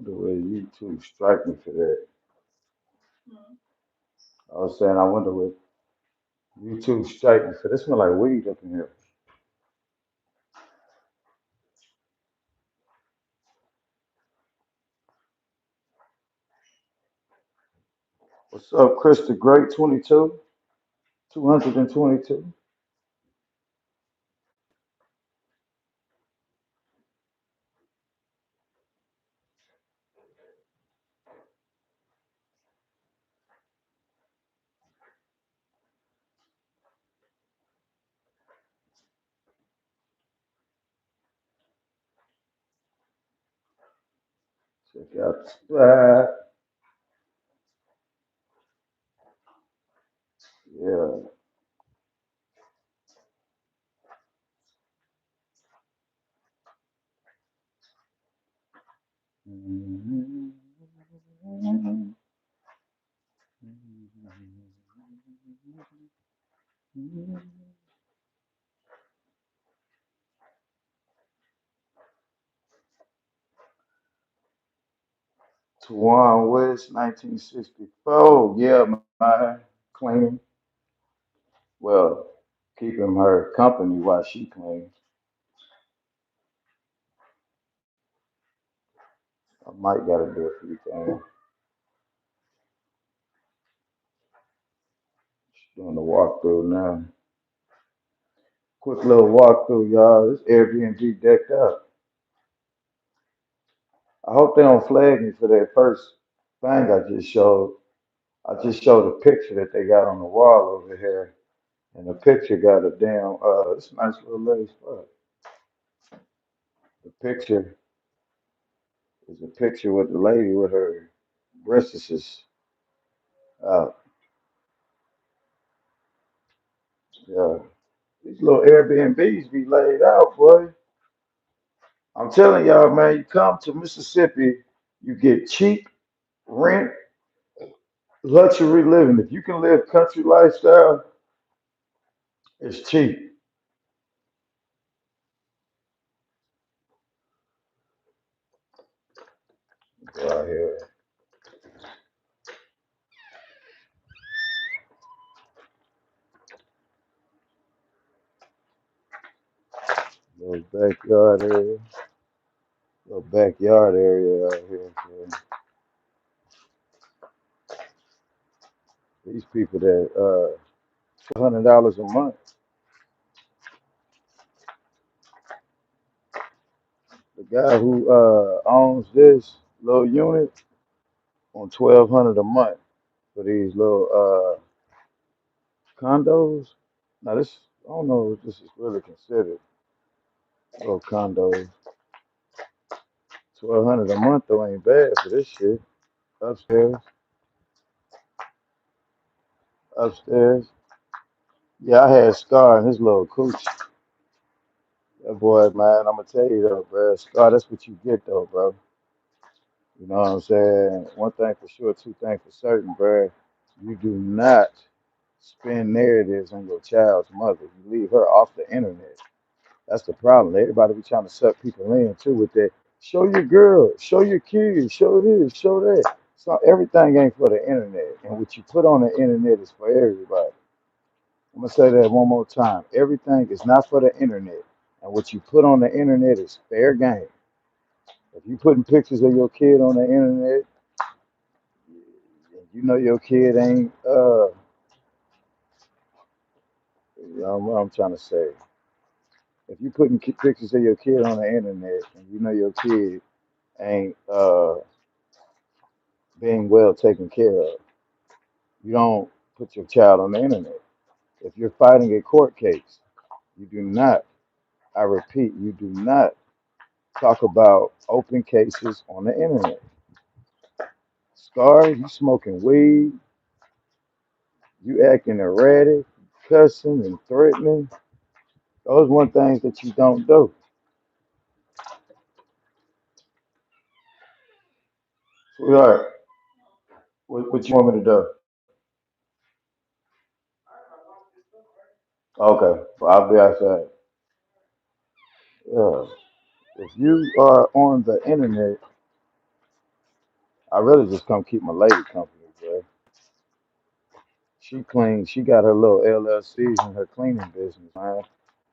The way YouTube strike me for that. I was saying, I wonder what YouTube strike me for. This smell like weed up in here. What's up, Chris the Great 22? 222? Check out the spot. Yeah. Mhm. 21 West, 1964. Yeah, man. Cleaning. Well, keeping her company while she cleans. I might gotta do a few things. Doing the walkthrough now. Quick little walkthrough, y'all. This Airbnb decked out. I hope they don't flag me for that first thing I just showed. I just showed a picture that they got on the wall over here, and the picture got a damn. It's a nice little lady spot. The picture is a picture with the lady with her breasts out. Yeah, these little Airbnbs be laid out, boy. I'm telling y'all, man. You come to Mississippi, you get cheap rent, luxury living. If you can live country lifestyle, it's cheap. Go out here, little backyard area, little backyard area out here. So these people that $100 a month. The guy who owns this little unit on 1,200 a month for these little condos. Now this, I don't know if this is really considered little condos. 1,200 a month though ain't bad for this shit. Upstairs, upstairs. Yeah, I had Scar and his little cooch. That boy, man, I'm gonna tell you though, bro. Scar, that's what you get though, bro. You know what I'm saying? One thing for sure, two things for certain, bro. You do not spin narratives on your child's mother. You leave her off the internet. That's the problem. Everybody be trying to suck people in too with that. Show your girl, show your kids, show this, show that. So everything ain't for the internet. And what you put on the internet is for everybody. I'm gonna say that one more time. Everything is not for the internet. And what you put on the internet is fair game. If you putting pictures of your kid on the internet, you know your kid ain't you know what I'm trying to say. If you putting pictures of your kid on the internet and you know your kid ain't being well taken care of, you don't put your child on the internet. If you're fighting a court case, you do not, I repeat, you do not talk about open cases on the internet. Scar, you smoking weed, you acting erratic, cussing and threatening. Those one things that you don't do. Sweetheart, what you want me to do? Okay, well, I'll be outside. Yeah. If you are on the internet I really just come keep my lady company, bro. She cleans. She got her little LLCs and her cleaning business, man.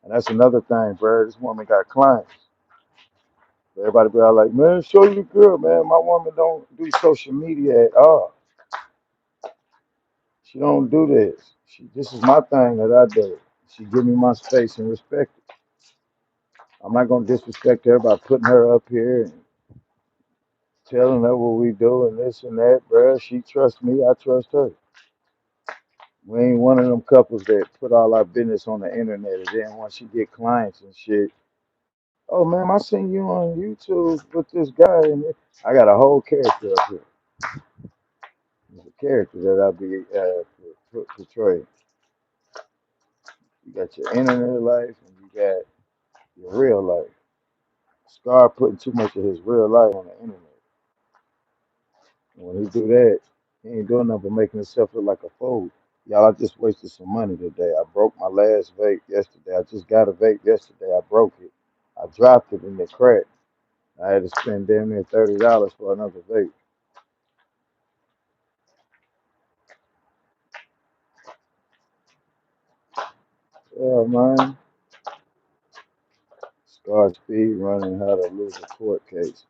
And that's another thing, bro. This woman got clients. Everybody be all like, man, show you girl, man. My woman don't do social media at all. She don't do this. This is my thing that I do. She give me my space and respect it. I'm not gonna disrespect her by putting her up here and telling her what we do and this and that, bro. She trusts me, I trust her. We ain't one of them couples that put all our business on the internet and then once you get clients and shit, oh man, I seen you on YouTube with this guy and I got a whole character up here. It's a character that I be portraying. You got your internet life and you got your real life. Scar putting too much of his real life on the internet. And when he do that, he ain't doing nothing but making himself look like a fool. Y'all, I just wasted some money today. I broke my last vape yesterday. I just got a vape yesterday. I broke it. I dropped it and it cracked. I had to spend damn near $30 for another vape. Yeah, man. Scar speed running how to lose a court case.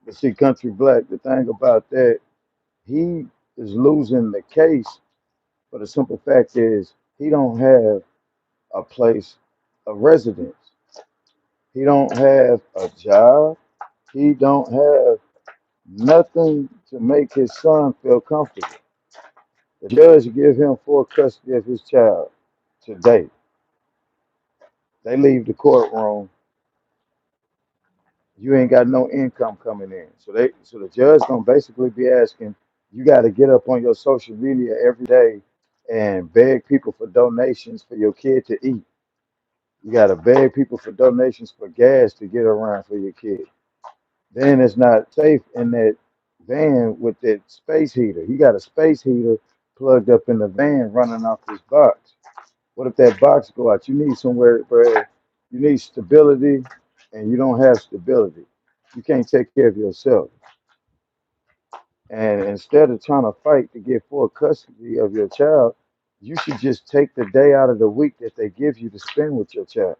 But see, Country Black, the thing about that, he is losing the case. But the simple fact is, he don't have a place of residence. He don't have a job. He don't have nothing to make his son feel comfortable. The judge give him full custody of his child today. They leave the courtroom. You ain't got no income coming in. So the judge gonna basically be asking, you got to get up on your social media every day and beg people for donations for your kid to eat. You got to beg people for donations for gas to get around for your kid. Then it's not safe in that van with that space heater. He got a space heater plugged up in the van running off this box. What if that box go out? You need somewhere where you need stability and you don't have stability. You can't take care of yourself. And instead of trying to fight to get full custody of your child, you should just take the day out of the week that they give you to spend with your child.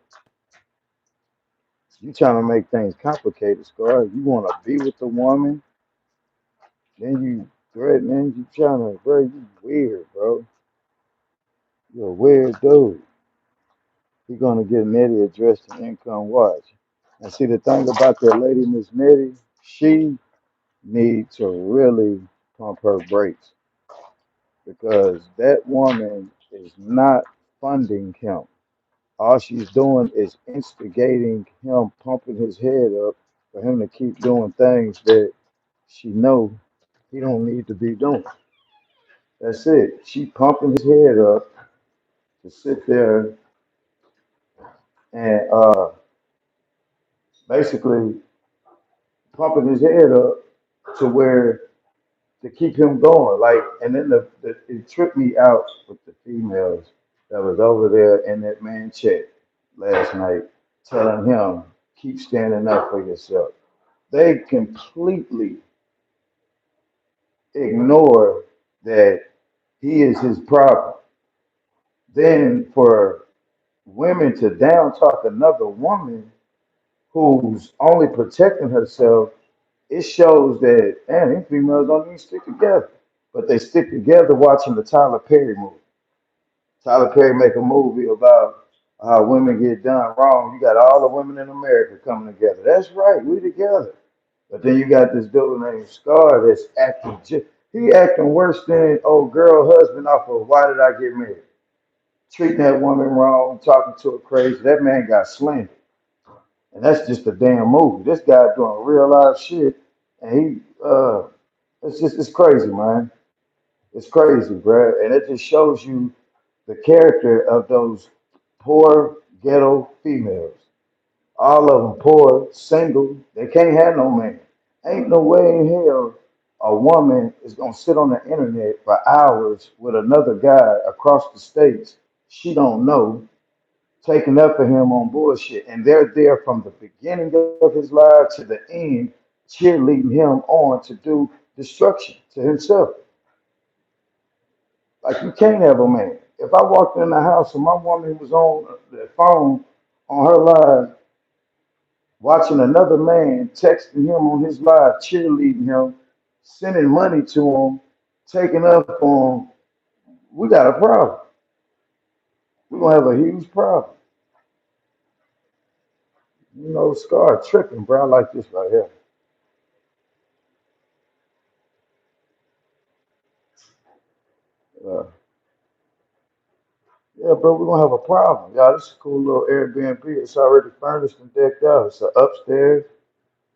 You trying to make things complicated, Scar. You want to be with the woman, then you threatening, you trying to, bro, you weird, bro. You're a weird dude. You're gonna get Nettie addressed in Income Watch. And see the thing about that lady, Miss Nettie, she needs to really pump her brakes because that woman is not funding him. All she's doing is instigating him, pumping his head up for him to keep doing things that she know he don't need to be doing. That's it. She pumping his head up to sit there and basically pumping his head up to where to keep him going. Like, and then it tripped me out with the females that was over there in that man chat last night, telling him keep standing up for yourself. They completely ignore that he is his problem. Then for women to down talk another woman who's only protecting herself, it shows that damn, these females don't even stick together. But they stick together watching the Tyler Perry movie. Tyler Perry make a movie about how women get done wrong. You got all the women in America coming together. That's right, we together. But then you got this dude named Scar that's acting he acting worse than old girl husband off of Why Did I Get Married? Treating that woman wrong, talking to her crazy. That man got slandered. And that's just a damn movie. This guy doing real life shit. And it's crazy, man. It's crazy, bro. And it just shows you the character of those poor ghetto females. All of them poor, single. They can't have no man. Ain't no way in hell a woman is gonna sit on the internet for hours with another guy across the states she don't know, taking up for him on bullshit. And they're there from the beginning of his life to the end, cheerleading him on to do destruction to himself. Like you can't have a man. If I walked in the house and my woman was on the phone on her live, watching another man, texting him on his live, cheerleading him, sending money to him, taking up on him, we got a problem. We're gonna have a huge problem. You know, Scar tripping, bro. I like this right here. Uh, yeah, bro, we're gonna have a problem. Yeah, this is a cool little Airbnb. It's already furnished and decked out. It's upstairs.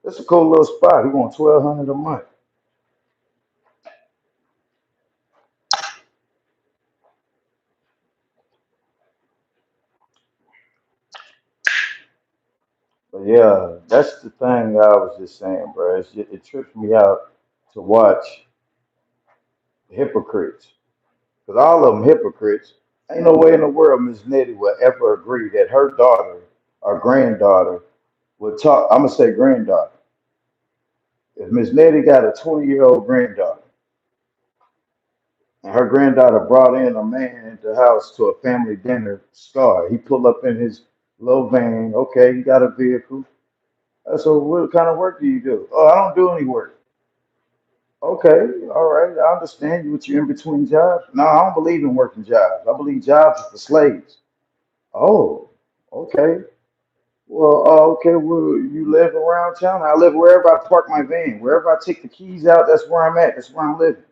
It's a cool little spot. He want 1,200 a month. But yeah, that's the thing I was just saying, bro. It trips me out to watch hypocrites. Because all of them hypocrites. Ain't no way in the world Miss Nettie will ever agree that her daughter or granddaughter would talk. I'm going to say granddaughter. If Miss Nettie got a 20-year-old granddaughter, and her granddaughter brought in a man into the house to a family dinner, Scar, he pulled up in his little van. Okay, he got a vehicle. So what kind of work do you do? Oh, I don't do any work. Okay, all right, I understand you. What you in between jobs? No, I don't believe in working jobs. I believe jobs are for slaves. Oh, okay. Well, okay. Well, you live around town. I live wherever I park my van. Wherever I take the keys out, that's where I'm at. That's where I'm living.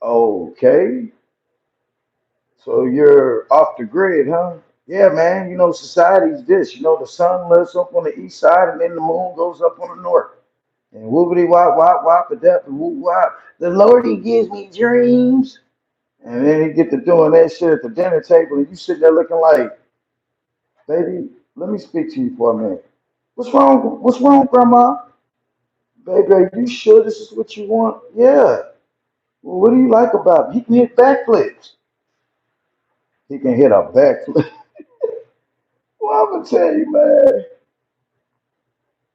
Okay. So you're off the grid, huh? Yeah, man. You know, society's this. You know, the sun lives up on the east side and then the moon goes up on the north. And whoopity wop wop wop a dap and whoop wop. The Lord, he gives me dreams. And then he get to doing that shit at the dinner table and you sit there looking like, baby, let me speak to you for a minute. What's wrong? What's wrong, grandma? Baby, are you sure this is what you want? Yeah. Well, what do you like about him? He can hit backflips. He can hit a backflip. Well, I'm gonna tell you, man.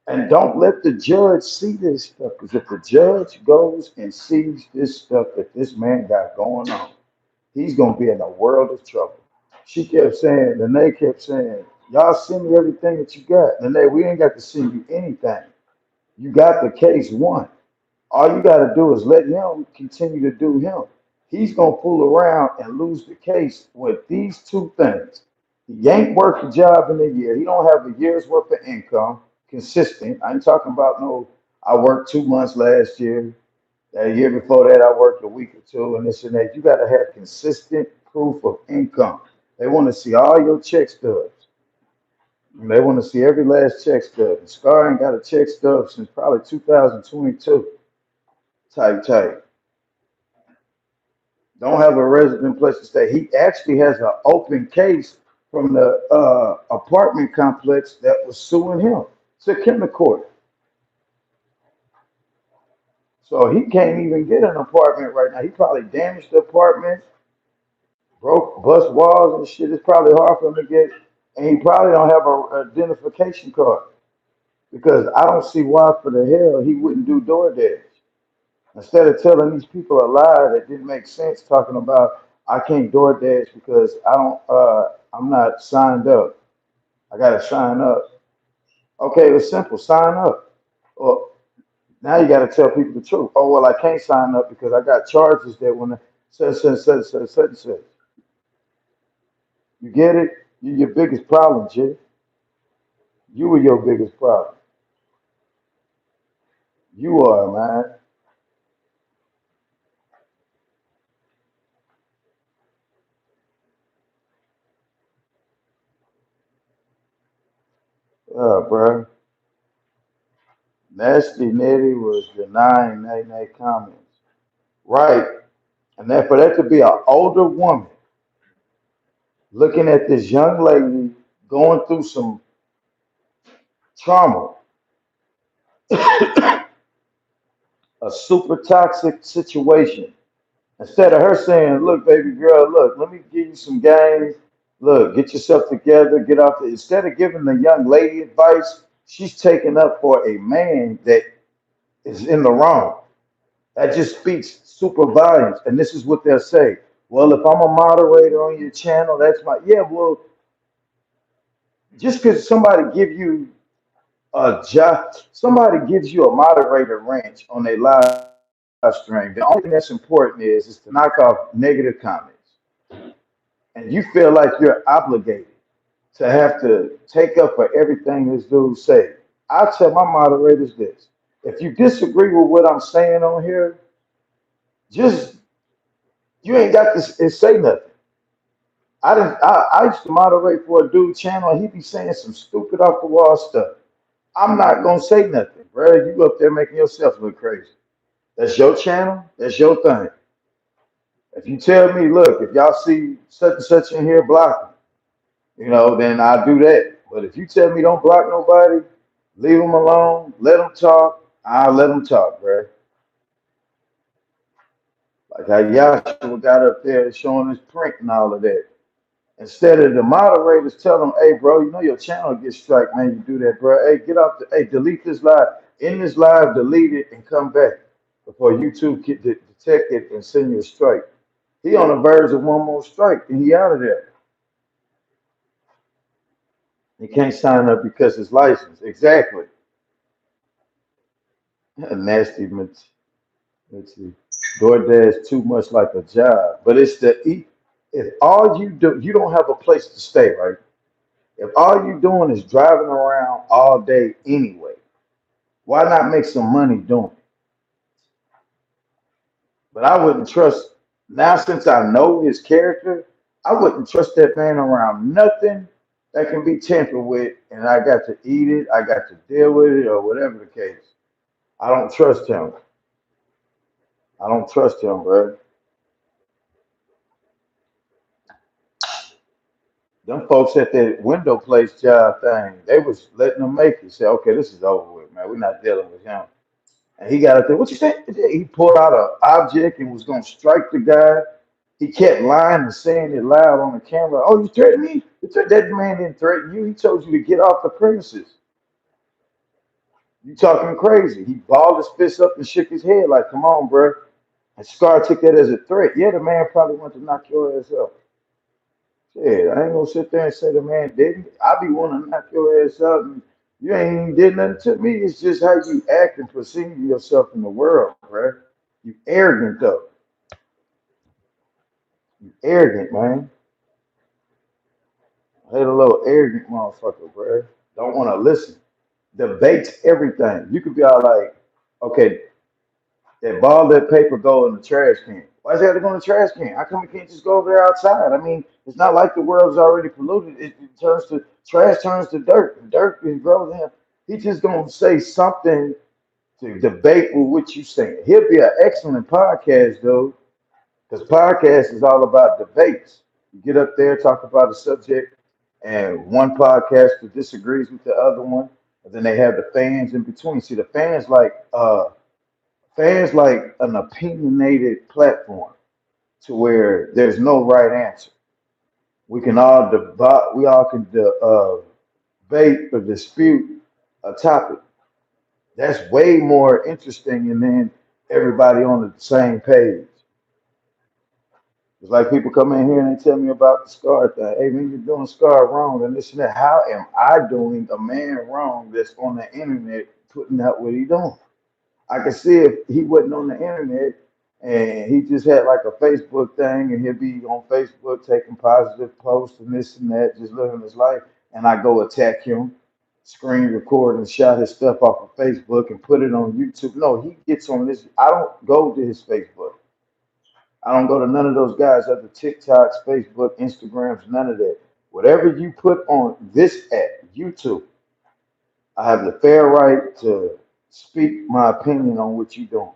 And don't let the judge see this stuff, because if the judge goes and sees this stuff that this man got going on, he's gonna be in a world of trouble. She kept saying, and they kept saying, y'all send me everything that you got. And they, we ain't got to send you anything. You got the case won. All you got to do is let him continue to do him. He's gonna fool around and lose the case with these two things. He ain't worked a job in a year. He don't have a year's worth of income consistent. I ain't talking about no. I worked 2 months last year. That year before that, I worked a week or two, and this and that. You got to have consistent proof of income. They want to see all your check stubs. They want to see every last check stub. And Scar ain't got a check stub since probably 2022. Type. Don't have a resident place to stay. He actually has an open case from the apartment complex that was suing him. Took him to court. So he can't even get an apartment right now. He probably damaged the apartment, broke, bust walls and shit. It's probably hard for him to get, and he probably don't have a identification card because I don't see why for the hell he wouldn't do DoorDash. Instead of telling these people a lie that didn't make sense, talking about I can't DoorDash because I'm not signed up. I gotta sign up. Okay, it's simple, sign up. Well, now you gotta tell people the truth. Oh well, I can't sign up because I got charges that when such. You get it? You're your biggest problem, Jay. You were your biggest problem. You are, man. Bro. Nasty Nettie was denying Nay comments. Right. And that for that to be an older woman looking at this young lady going through some trauma, a super toxic situation, instead of her saying, look, baby girl, look, let me give you some games. Look, get yourself together, get out there. Instead of giving the young lady advice, she's taking up for a man that is in the wrong. That just speaks super volumes. And this is what they'll say. Well, if I'm a moderator on your channel, that's my yeah. Well, just because somebody give you a job, somebody gives you a moderator ranch on their live stream. The only thing that's important is to knock off negative comments, and you feel like you're obligated to have to take up for everything this dude say. I tell my moderators this: if you disagree with what I'm saying on here, just you ain't got to say nothing. I used to moderate for a dude channel, and he be saying some stupid off the wall stuff. I'm not gonna say nothing, bro. You up there making yourself look crazy. That's your channel. That's your thing. If you tell me, look, if y'all see such and such in here blocking, then I do that. But if you tell me don't block nobody, leave them alone, let them talk, I'll let them talk, bro. Like how Yahshua got up there showing his print and all of that. Instead of the moderators tell them, hey, bro, your channel gets strike, man. You do that, bro. Hey, get off hey, delete this live. In this live, delete it and come back before YouTube get detect it and send you a strike. He on the verge of one more strike and he out of there. He can't sign up because his license. Exactly. Nasty. Let's see. DoorDash too much like a job, but it's the eat. If all you do, you don't have a place to stay, right? If all you doing is driving around all day anyway, why not make some money doing it? But I wouldn't trust now since I know his character. I wouldn't trust that man around nothing that can be tampered with, and I got to eat it. I got to deal with it, or whatever the case. I don't trust him. I don't trust him, bro. Them folks at that window place job thing, they was letting them make it. Say, okay, this is over with, man. We're not dealing with him. And he got up there. What you say? He pulled out an object and was gonna strike the guy. He kept lying and saying it loud on the camera. Oh, you threatened me? That man didn't threaten you. He told you to get off the premises. You talking crazy. He balled his fist up and shook his head like, come on, bro. And Scar took that as a threat. Yeah, the man probably wanted to knock your ass up. Shit, I ain't gonna sit there and say the man didn't. I be wanting to knock your ass out, and you ain't even did nothing to me. It's just how you act and perceive yourself in the world, bro. You arrogant though. You arrogant, man. I hate a little arrogant motherfucker, bro. Don't want to listen. Debates everything. You could be all like, okay, that ball, that paper go in the trash can. Why does it have to go in the trash can? How come we can't just go over there outside? I mean, it's not like the world's already polluted. It turns to trash, turns to dirt. And dirt is grows in. He just gonna say something to debate with what you saying. He'll be an excellent podcast though, because podcast is all about debates. You get up there, talk about a subject, and one podcaster disagrees with the other one, and then they have the fans in between. See, the fans like an opinionated platform to where there's no right answer. We can all debate, we all can debate or dispute a topic. That's way more interesting than then everybody on the same page. It's like people come in here and they tell me about the scar thing. Hey, man, you're doing scar wrong and this and that. How am I doing a man wrong that's on the internet putting out what he doing? I could see if he wasn't on the internet and he just had like a Facebook thing and he'd be on Facebook taking positive posts and this and that, just living his life, and I go attack him, screen record and shot his stuff off of Facebook and put it on YouTube. No, he gets on this. I don't go to his Facebook. I don't go to none of those guys other TikToks, Facebook, Instagrams, none of that. Whatever you put on this app, YouTube, I have the fair right to speak my opinion on what you're doing.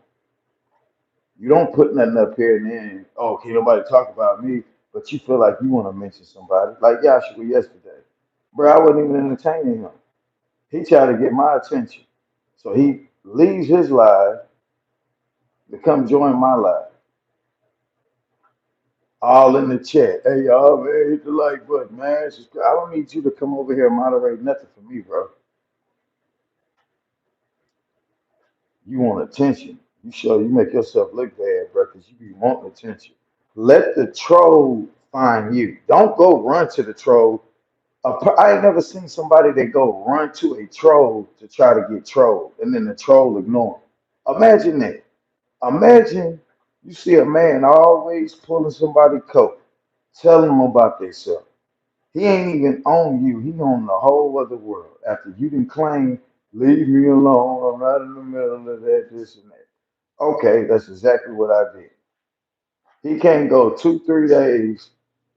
You don't put nothing up here and then, oh, can nobody talk about me? But you feel like you want to mention somebody, like Yahshua yesterday. Bro, I wasn't even entertaining him. He tried to get my attention. So he leaves his live to come join my live. All in the chat. Hey, y'all, man, hit the like button, man. I don't need you to come over here and moderate nothing for me, bro. You want attention. You make yourself look bad, bro, because you be wanting attention. Let the troll find you. Don't go run to the troll. I ain't never seen somebody that go run to a troll to try to get trolled, and then the troll ignore 'em. Imagine that. Imagine you see a man always pulling somebody's coat, telling them about themselves. He ain't even on you. He on the whole other world. After you can claim, leave me alone. I'm not in the middle of that, this and that. Okay, that's exactly what I did. He can't go 2, 3 days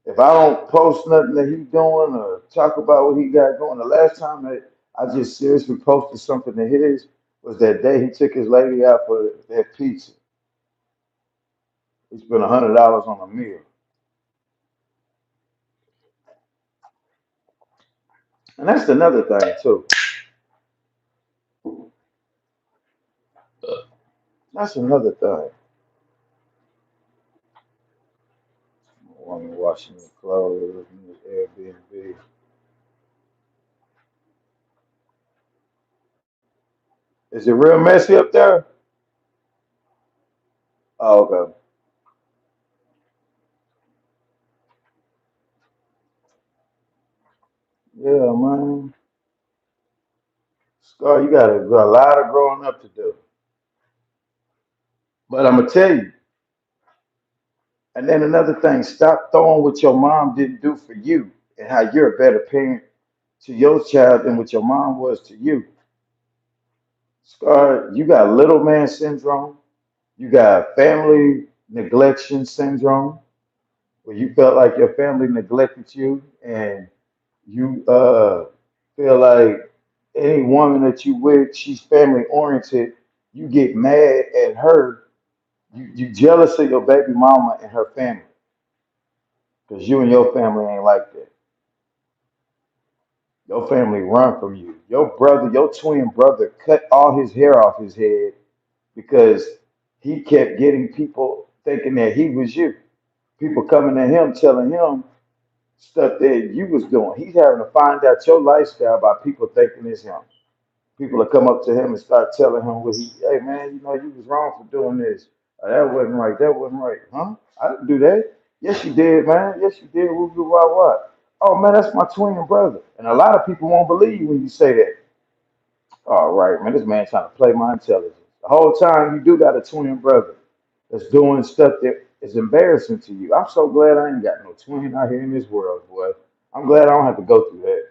if I don't post nothing that he's doing or talk about what he got going. The last time that I just seriously posted something of his was that day he took his lady out for that pizza. He spent $100 on a meal, and that's another thing too. That's another thing. Woman washing his clothes in his Airbnb. Is it real messy up there? Oh, okay. Yeah, man. Scar, you got a lot of growing up to do. But I'm gonna tell you. And then another thing, stop throwing what your mom didn't do for you and how you're a better parent to your child than what your mom was to you. Scar, you got little man syndrome. You got family neglection syndrome, where you felt like your family neglected you and you feel like any woman that you with, she's family oriented, you get mad at her. You jealous of your baby mama and her family because you and your family ain't like that. Your family run from you. Your brother, your twin brother, cut all his hair off his head because he kept getting people thinking that he was you. People coming to him telling him stuff that you was doing. He's having to find out your lifestyle by people thinking it's him. People will come up to him and start telling him what he, hey man, you know, you was wrong for doing this. That wasn't right. That wasn't right. Huh? I didn't do that. Yes, you did, man. Yes, you did. Woo, woo, wah, wah. Oh man, that's my twin brother. And a lot of people won't believe you when you say that. All right, man, this man trying to play my intelligence. The whole time you do got a twin brother that's doing stuff that is embarrassing to you. I'm so glad I ain't got no twin out here in this world, boy. I'm glad I don't have to go through that.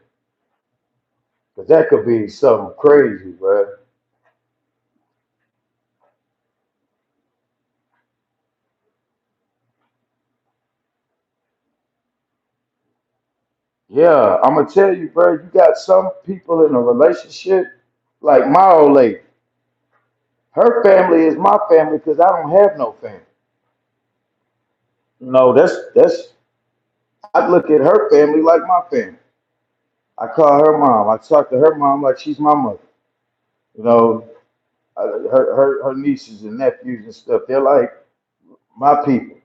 Because that could be something crazy, bro. Yeah, I'm gonna tell you, bro. You got some people in a relationship, like my old lady. Her family is my family because I don't have no family. No, that's. I look at her family like my family. I call her mom. I talk to her mom like she's my mother. You know, her nieces and nephews and stuff. They're like my people.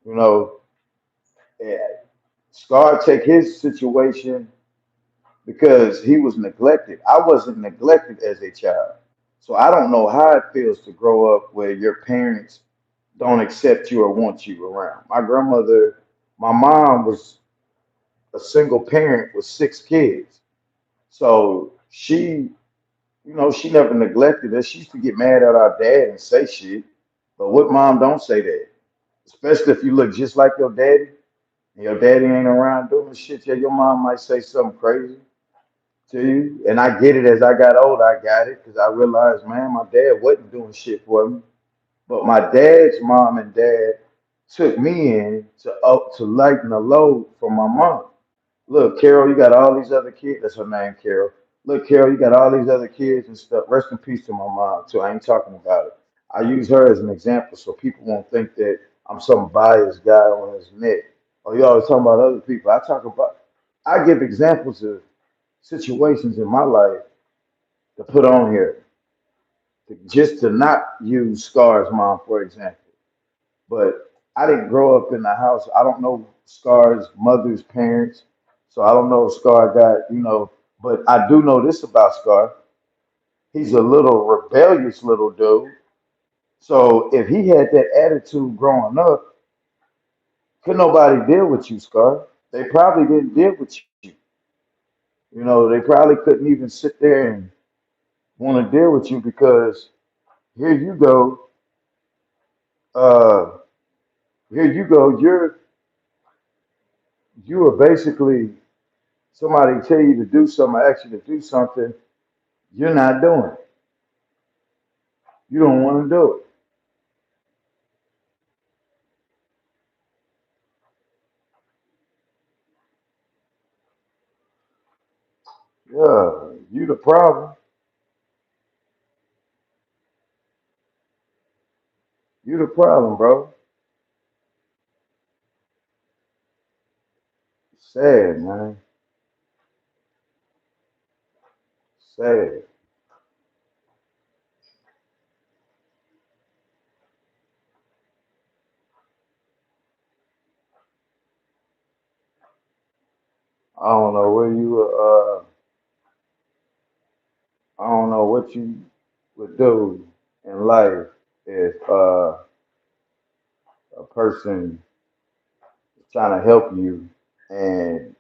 You know, and Scar take his situation because he was neglected. I wasn't neglected as a child. So I don't know how it feels to grow up where your parents don't accept you or want you around. My grandmother, my mom was a single parent with 6 kids. So she never neglected us. She used to get mad at our dad and say shit. But what mom don't say that? Especially if you look just like your daddy and your daddy ain't around doing shit, yeah, your mom might say something crazy to you. And I get it as I got older, I got it because I realized, man, my dad wasn't doing shit for me. But my dad's mom and dad took me in to lighten the load from my mom. Look, Carol, you got all these other kids. That's her name, Carol. Look, Carol, you got all these other kids and stuff. Rest in peace to my mom, too. I ain't talking about it. I use her as an example so people won't think that I'm some biased guy on his neck. Or you always talking about other people. I give examples of situations in my life to put on here, just to not use Scar's mom, for example. But I didn't grow up in the house. I don't know Scar's mother's parents, so I don't know if Scar got. But I do know this about Scar. He's a little rebellious little dude. So if he had that attitude growing up, could nobody deal with you, Scar? They probably didn't deal with you. You know, they probably couldn't even sit there and want to deal with you because here you go, uh, here you go. You are basically somebody tell you to do something, ask you to do something, you're not doing it. You don't want to do it. Yeah, you the problem. You the problem, bro. Sad, man. Sad. I don't know where you I don't know what you would do in life if a person is trying to help you and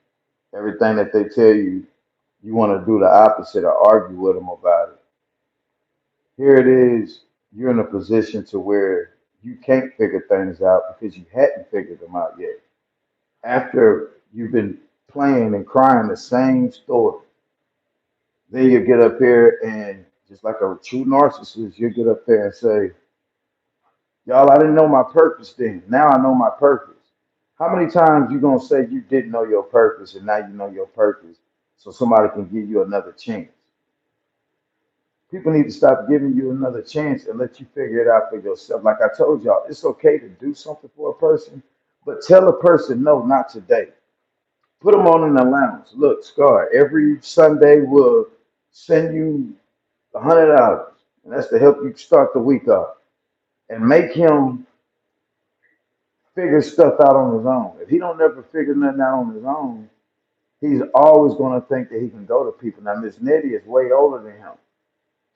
everything that they tell you, you want to do the opposite or argue with them about it. Here it is, you're in a position to where you can't figure things out because you hadn't figured them out yet. After you've been playing and crying the same story, then you get up here and just like a true narcissist, you get up there and say, y'all, I didn't know my purpose then. Now I know my purpose. How many times you gonna say you didn't know your purpose and now you know your purpose so somebody can give you another chance? People need to stop giving you another chance and let you figure it out for yourself. Like I told y'all, it's okay to do something for a person, but tell a person no, not today. Put them on an allowance. Look, Scar, every Sunday we'll send you $100, and that's to help you start the week off. And make him figure stuff out on his own. If he don't never figure nothing out on his own, he's always going to think that he can go to people. Now, Miss Nettie is way older than him.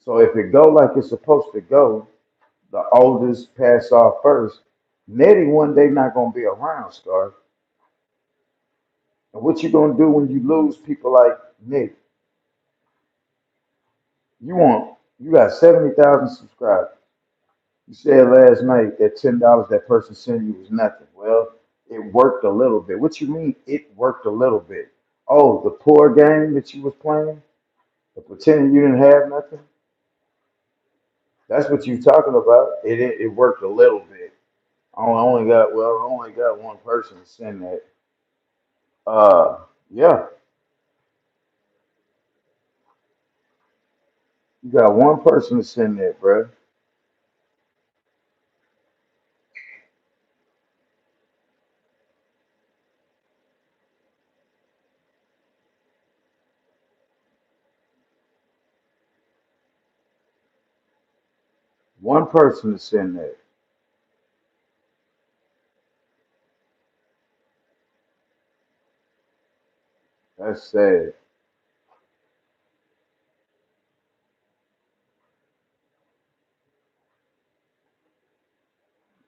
So if it go like it's supposed to go, the oldest pass off first. Nettie one day not gonna be around, Scar. And what you gonna do when you lose people like Nettie? You got 70,000 subscribers. You said last night that $10 that person sent you was nothing. Well, it worked a little bit. What you mean it worked a little bit? Oh, the poor game that you was playing, the pretending you didn't have nothing. That's what you talking about. It worked a little bit. I only got one person to send that. Yeah, you got one person to send that, bro. One person to send that. That's sad.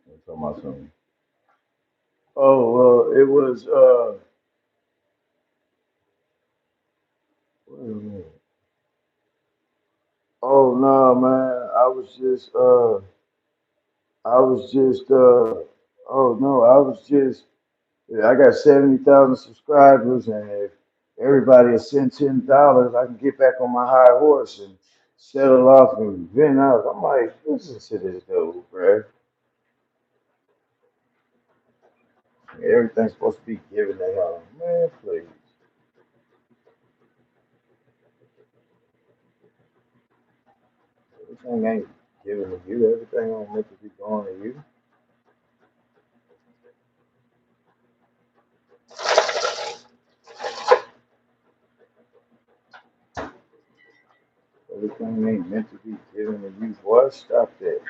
I'm talking about something. Oh well, it was. Wait a minute. Oh no, man. I was just. Oh no, I was just. Yeah, I got 70,000 subscribers, and if everybody will send $10, I can get back on my high horse and settle off and vent out. I'm like, listen to this dude, bro. Everything's supposed to be given to him. Man, please. Everything ain't given to you. Everything ain't meant to be going to you. Everything ain't meant to be given to you. Boy, stop that.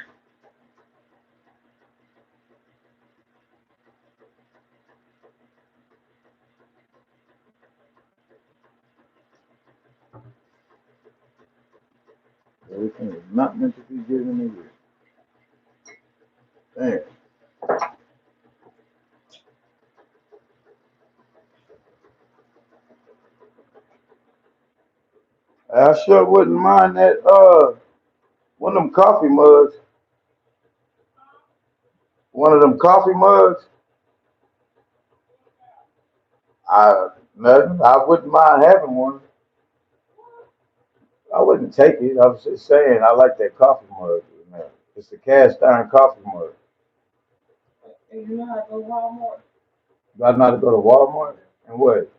Everything is not meant to be given to you. Damn. I sure wouldn't mind that one of them coffee mugs. One of them coffee mugs. I nothing. I wouldn't mind having one. I wouldn't take it. I was just saying I like that coffee mug. Man. It's a cast iron coffee mug. Do I know how to go to Walmart and what?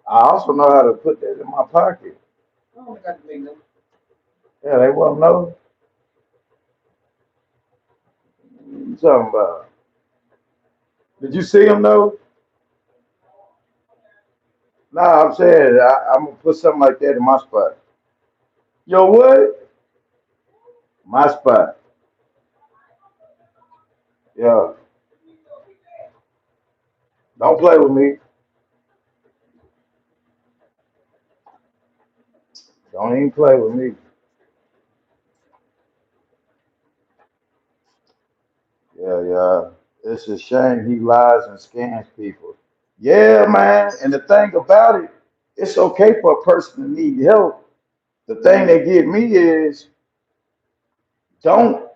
I also know how to put that in my pocket. Yeah, they won't know. What you talking about? Did you see them though? Nah, I'm saying I'm gonna put something like that in my spot. Yo, what? My spot. Yeah. Don't play with me. Don't even play with me. Yeah, yeah. It's a shame he lies and scams people. Yeah, man. And the thing about it, it's okay for a person to need help. The thing that get me is don't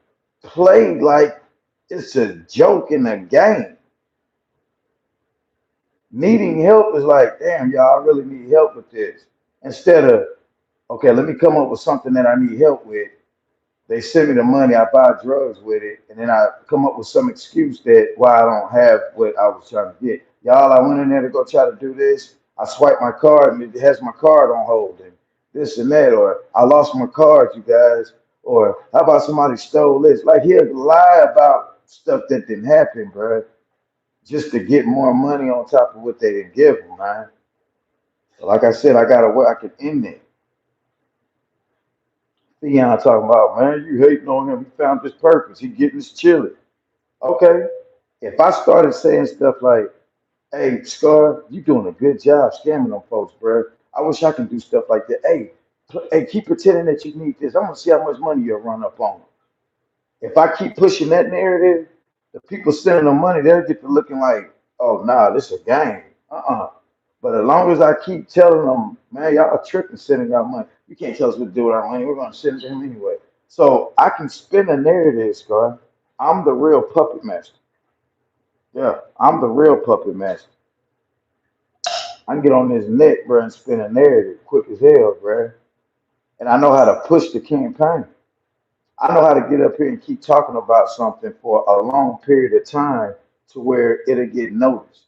play like it's a joke in a game. Needing help is like, damn, y'all, I really need help with this. Instead of, okay, let me come up with something that I need help with. They send me the money, I buy drugs with it, and then I come up with some excuse that why I don't have what I was trying to get. Y'all, I went in there to go try to do this. I swiped my card and it has my card on hold and this and that, or I lost my card, you guys, or how about somebody stole this? Like he'll lie about stuff that didn't happen, bro, just to get more money on top of what they didn't give him, man. So like I said, I got a way I can end it. Theon talking about, man, you hating on him. He found his purpose. He getting his chili. Okay. If I started saying stuff like, hey, Scar, you doing a good job scamming them folks, bro. I wish I can do stuff like that. Hey, hey, keep pretending that you need this. I'm gonna see how much money you'll run up on. If I keep pushing that narrative, the people sending them money, they'll get to looking like, oh, nah, this is a game. Uh-uh. But as long as I keep telling them, man, y'all are tripping sending y'all money. You can't tell us what to do with our money. We're gonna send it to him anyway. So I can spin a narrative, Scar. I'm the real puppet master. Yeah, I'm the real puppet master. I can get on this net, bro, and spin a narrative quick as hell, bro. And I know how to push the campaign. I know how to get up here and keep talking about something for a long period of time to where it'll get noticed.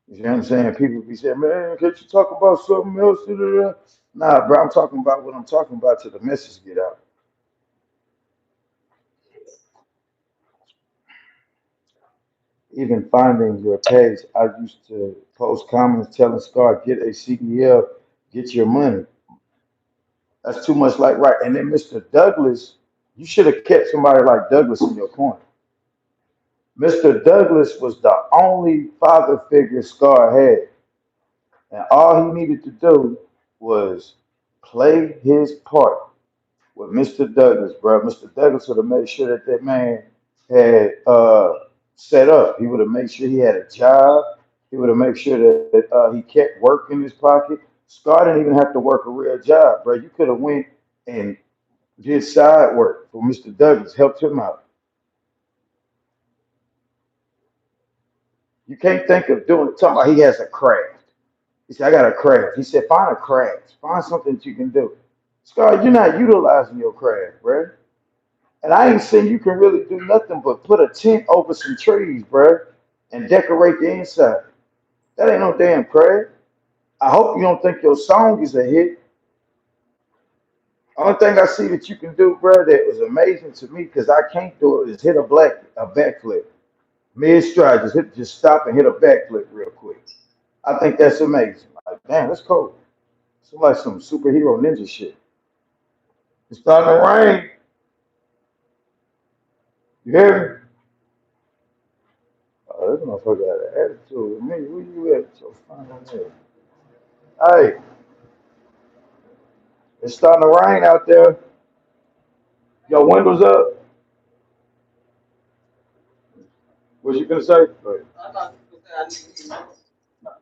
You see what I'm saying? People be saying, man, can't you talk about something else? Da, da, da." Nah, bro, I'm talking about what I'm talking about till the message get out. Even finding your page, I used to post comments telling Scar, get a CDL, get your money. That's too much like right. And then Mr. Douglas, you should have kept somebody like Douglas in your corner. Mr. Douglas was the only father figure Scar had. And all he needed to do was play his part with Mr. Douglas, bro. Mr. Douglas would have made sure that that man had set up. He would have made sure he had a job. He would have made sure that he kept work in his pocket. Scar didn't even have to work a real job, bro. You could have went and did side work for Mr. Douglas, helped him out. You can't think of doing it. Talking about he has a craft. He said, I got a craft. He said, find a craft. Find something that you can do. Scar, you're not utilizing your craft, bro. And I ain't saying you can really do nothing but put a tent over some trees, bro, and decorate the inside. That ain't no damn craft. I hope you don't think your song is a hit. Only thing I see that you can do, bro, that was amazing to me, because I can't do it, is hit a backflip. Mid stride, just stop and hit a backflip real quick. I think that's amazing. Like, damn, that's cool. It's like some superhero ninja shit. It's starting to rain. You hear me? Oh, this motherfucker got an attitude with me. Where you at? So fine on there. Hey, It's starting to rain out there. Your windows up. What you gonna say?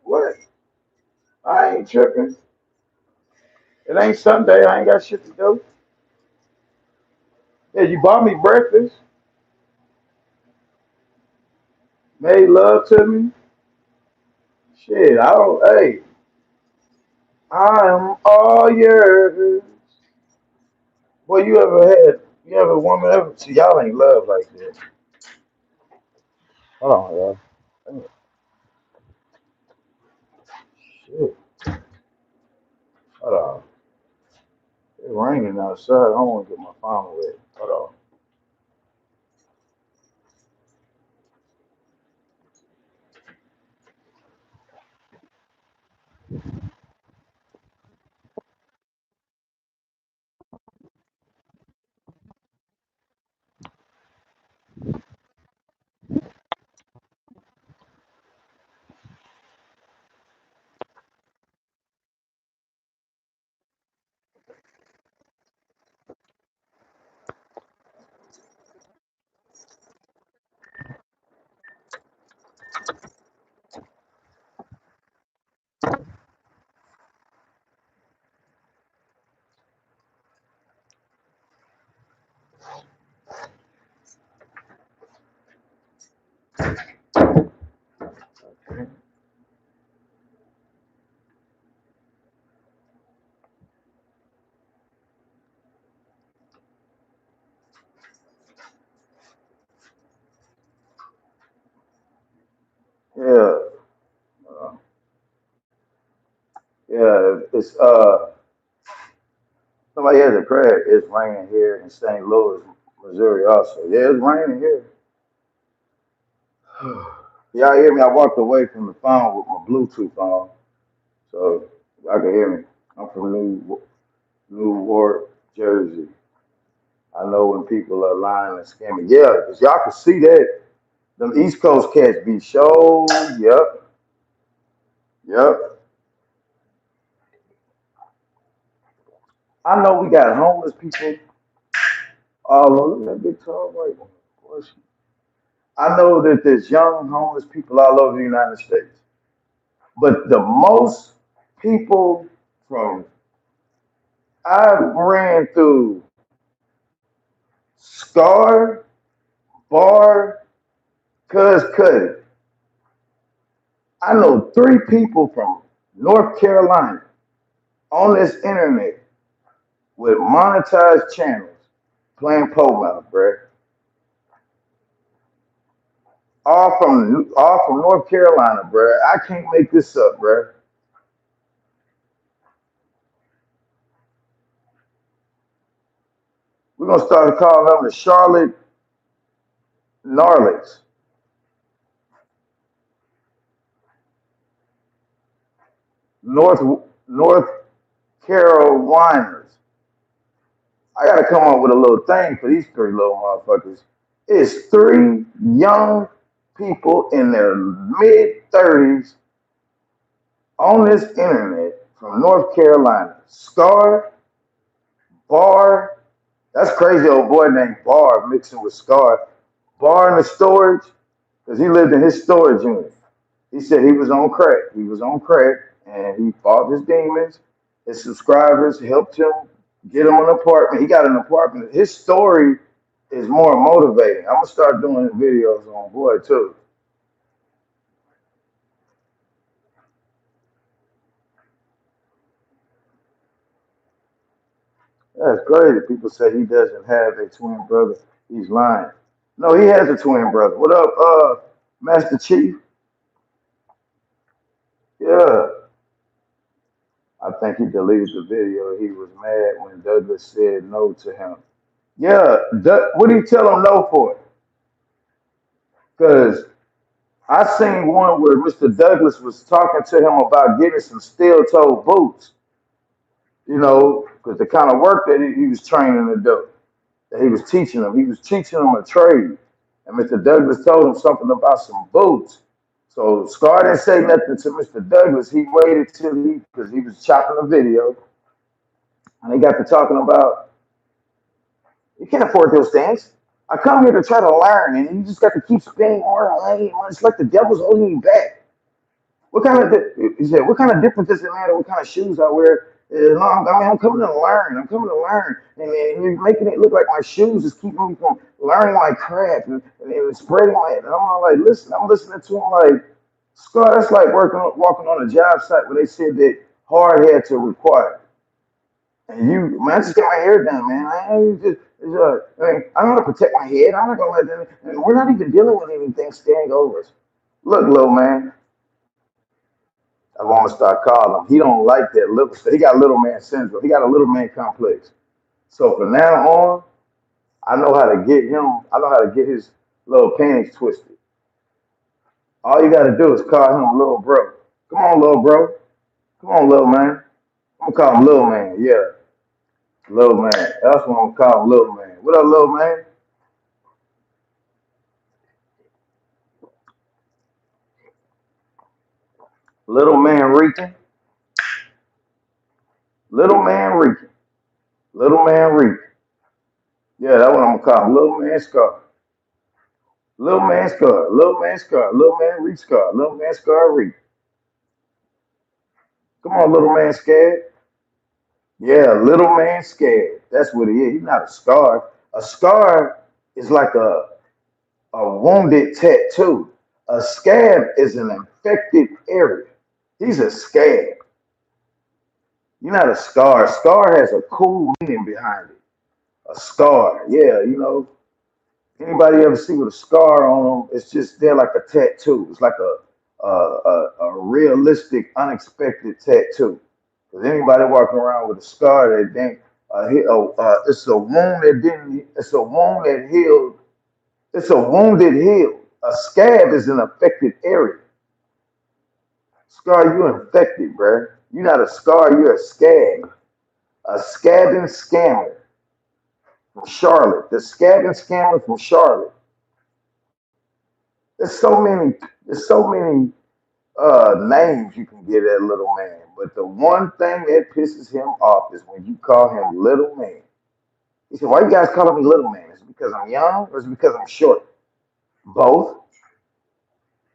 What? I ain't tripping. It ain't Sunday. I ain't got shit to do. Yeah, you bought me breakfast. Made love to me. Shit, I don't. Hey, I am all yours. Boy, you ever had? You ever woman ever? See, y'all ain't love like that. Hold on, y'all. Shit. Hold on. It's raining outside. I don't want to get my phone wet. Hold on. Yeah. Uh, yeah. It's somebody has a crack. It's raining here in St. Louis, Missouri. Also, yeah, it's raining here. Y'all hear me? I walked away from the phone with my Bluetooth on, so y'all can hear me. I'm from Newark, Jersey. I know when people are lying and scamming. Yeah, because y'all can see that. Them East Coast cats be show. Yep, yep. I know we got homeless people all over. That big tall white woman. Boy, I know that there's young homeless people all over the United States. But the most people from I ran through Scar, Bar, Cuz Cuddy. I know three people from North Carolina on this internet with monetized channels playing pole mouth, bruh. All from North Carolina, bruh. I can't make this up, bruh. We're gonna start calling them the Charlotte Narlets, North Carolinas. I gotta come up with a little thing for these three little motherfuckers. It's three young people in their mid 30s on this internet from North Carolina. Scar, Bar, that's crazy old boy named Bar mixing with Scar. Bar in the storage, because he lived in his storage unit. He said he was on crack. He was on crack and he fought his demons. His subscribers helped him get him an apartment. He got an apartment. His story is more motivating. I'm gonna start doing videos on boy too. That's crazy. People say he doesn't have a twin brother. He's lying. No, he has a twin brother. What up, Master Chief? Yeah, I think he deleted the video. He was mad when Douglas said no to him. Yeah, what did he tell him no for? Because I seen one where Mr. Douglas was talking to him about getting some steel-toed boots, because the kind of work that he was training to do, that he was teaching him a trade. And Mr. Douglas told him something about some boots. So Scar didn't say nothing to Mr. Douglas. He waited till because he was chopping the video. And they got to talking about you can't afford those things. I come here to try to learn, and you just got to keep spending more money. It's like the devil's holding you back. What kind of he said? What kind of difference does it matter? What kind of shoes I wear? No, I'm coming to learn. I'm coming to learn, and you're making it look like my shoes is keeping me from learning my craft and spreading my. And I'm like, listen, I'm listening to him like, Scott. That's like walking on a job site where they said that hard had to require. And you, man, I just got my hair done, man. I ain't just, I mean, I'm gonna protect my head. I'm not gonna let them. And we're not even dealing with anything staying over us. Look, little man, I want to start calling him. He don't like that little. He got little man syndrome. He got a little man complex. So from now on, I know how to get him. I know how to get his little panties twisted. All you got to do is call him little bro. Come on, little bro. Come on, little man. I'm gonna call him little man. Yeah, little man. That's what I'm gonna call him, little man. What up, little man? Little man Rican. Little man Rican. Little man Rican. Yeah, that's what I'm gonna call him. Little man Scar. Little man Scar. Little man Scar. Little man Reek Scar. Little man Scar Reek. Come on, little man scared. Yeah, little man scared. That's what he is. He's not a scar. A scar is like a wounded tattoo. A scab is an infected area. He's a scab. You're not a scar. Scar has a cool meaning behind it. A scar. Yeah, anybody ever see with a scar on them? It's just they're like a tattoo. It's like a realistic, unexpected tattoo. Because anybody walking around with a scar that didn't, it's a wound that didn't, it's a wound that healed. It's a wounded heal. A scab is an affected area. Scar, you infected, bruh. You're not a scar, you're a scab. A scabbing scammer from Charlotte. The scabbing scammer from Charlotte. There's so many, there's so many names you can give that little man. But the one thing that pisses him off is when you call him little man. He said, why you guys calling me little man? Is it because I'm young or is it because I'm short? Both.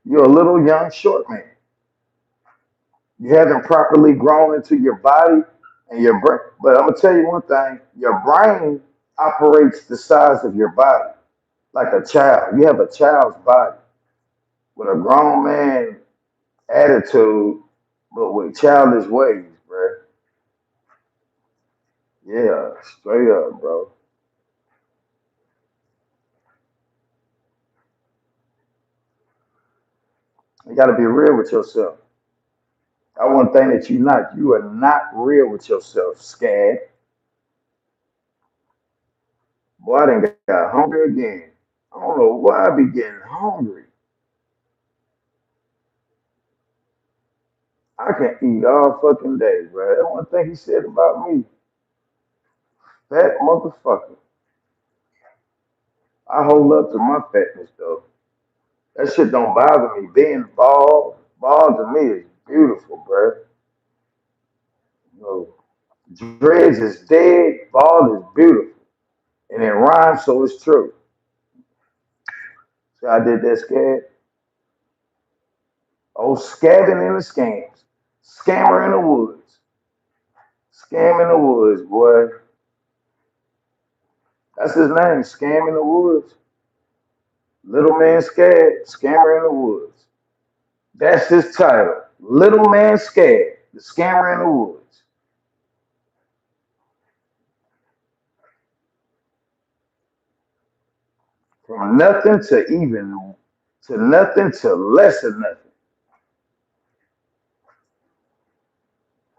You're a little young short man. You haven't properly grown into your body and your brain. But I'm gonna tell you one thing: your brain operates the size of your body, like a child. You have a child's body with a grown man attitude, but with childish ways, bro. Yeah, straight up, bro. You got to be real with yourself. I one thing that you not. You are not real with yourself, scad. Boy, I done got hungry again. I don't know why I be getting hungry. I can eat all fucking day, bro. That one thing he said about me, fat motherfucker. I hold up to my fatness though. That shit don't bother me. Being bald to me is beautiful, bro. You know, dreads is dead, bald is beautiful, and it rhymes, so it's true. So I did that scab. Oh, scabbing in the scams, scammer in the woods, scam in the woods, boy. That's his name, scam in the woods. Little man scared, scammer in the woods. That's his title. Little man scared, the scammer in the woods. From nothing to even to nothing to less than nothing.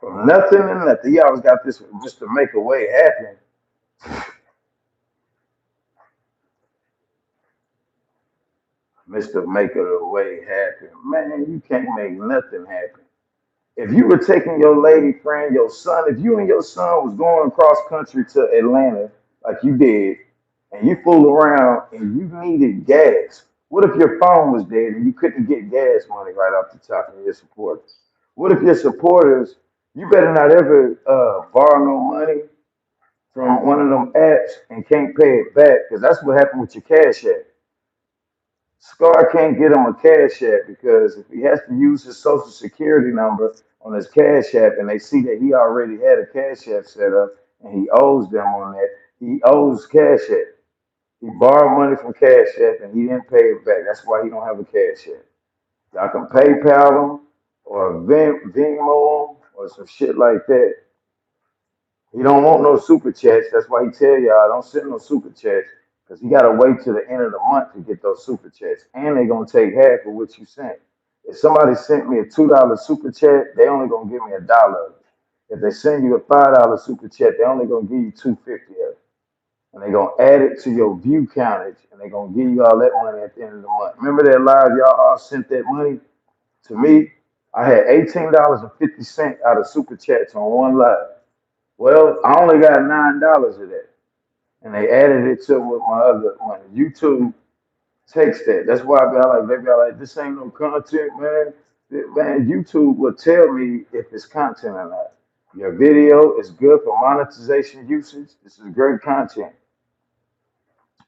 From nothing to nothing. He always got this just to make a way happen. Mr. Make a way happen. Man, you can't make nothing happen. If you were taking your lady friend, your son, if you and your son was going across country to Atlanta like you did, and you fooled around and you needed gas, what if your phone was dead and you couldn't get gas money right off the top of your supporters? What if your supporters, you better not ever borrow no money, from one of them apps and can't pay it back, because that's what happened with your Cash App. Scar can't get him a Cash App because if he has to use his social security number on his Cash App and they see that he already had a Cash App set up and he owes them on that, he owes Cash App. He borrowed money from Cash App and he didn't pay it back. That's why he don't have a Cash App. Y'all can PayPal him or Venmo him or some shit like that. He don't want no super chats. That's why he tell y'all don't send no super chats because he gotta wait till the end of the month to get those super chats, and they gonna take half of what you sent. If somebody sent me a $2 super chat, they only gonna give me $1. If they send you a $5 super chat, they only gonna give you 250 of it, and they gonna add it to your view countage, and they gonna give you all that money at the end of the month. Remember that live y'all all sent that money to me? I had $18.50 out of super chats on one live. Well, I only got $9 of that, and they added it to with my other money. YouTube takes that. That's why I be like, they be like, this ain't no content, man. Man, YouTube will tell me if it's content or not. Your video is good for monetization usage. This is great content.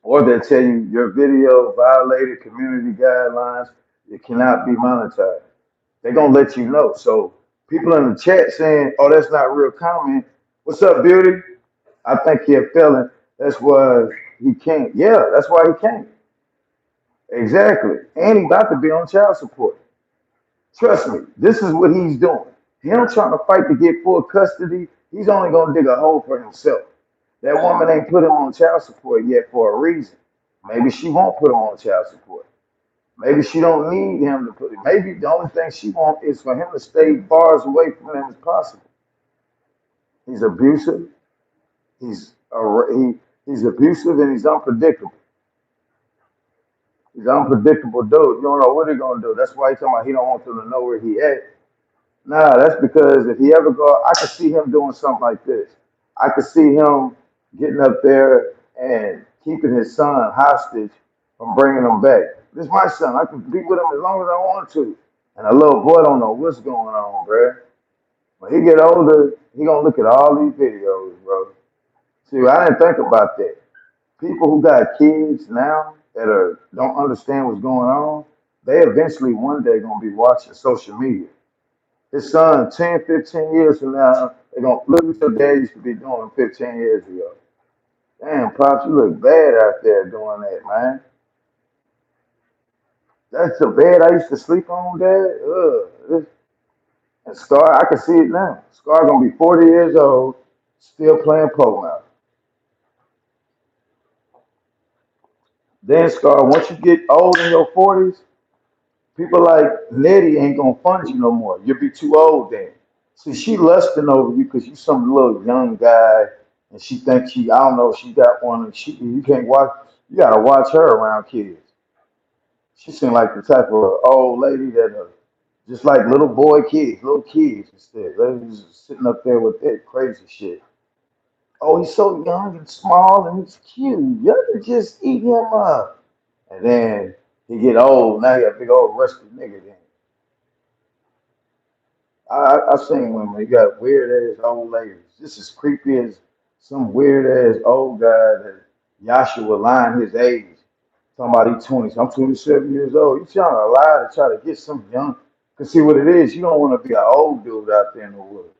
Or they'll tell you your video violated community guidelines. It cannot be monetized. They're gonna let you know. So people in the chat saying, "Oh, that's not real comment." What's up, Beauty? I think he a felon. That's why he can't. Yeah, that's why he can't. Exactly. And he about to be on child support. Trust me, this is what he's doing. He don't trying to fight to get full custody. He's only gonna dig a hole for himself. That woman ain't put him on child support yet for a reason. Maybe she won't put him on child support. Maybe she don't need him to put it. Maybe the only thing she wants is for him to stay far as away from him as possible. He's abusive. He's abusive and he's unpredictable. He's an unpredictable dude. You don't know what he's gonna do. That's why he's talking about he don't want them to know where he at. Nah, that's because if he ever go, I could see him doing something like this. I could see him getting up there and keeping his son hostage from bringing him back. This is my son. I can be with him as long as I want to. And a little boy don't know what's going on, bro. When he get older, he gonna look at all these videos, bro. See, I didn't think about that. People who got kids now that are don't understand what's going on, they eventually one day gonna be watching social media. His son, 10, 15 years from now, they're gonna look what your dad used to be doing 15 years ago. Damn, Pops, you look bad out there doing that, man. That's the bed I used to sleep on, Dad. Ugh. And Scar, I can see it now. Scar gonna be 40 years old, still playing Pokemon. Then Scar, once you get old in your 40s, people like Nettie ain't gonna fund you no more. You'll be too old then. See, she lusting over you because you some little young guy, and she thinks I don't know, she got one, and you can't watch. You gotta watch her around kids. She seemed like the type of old lady that just like little boy kids, little kids instead. They just sitting up there with that crazy shit. Oh, he's so young and small and he's cute. You could just eat him up. And then he get old. Now he a big old rusty nigga. Then I've seen women. You got weird ass old ladies. This is creepy as some weird ass old guy that Yahshua lying his age. Talking about he 20. So I'm 27 years old. You trying to lie to try to get some young. Cause see what it is. You don't want to be an old dude out there in the woods.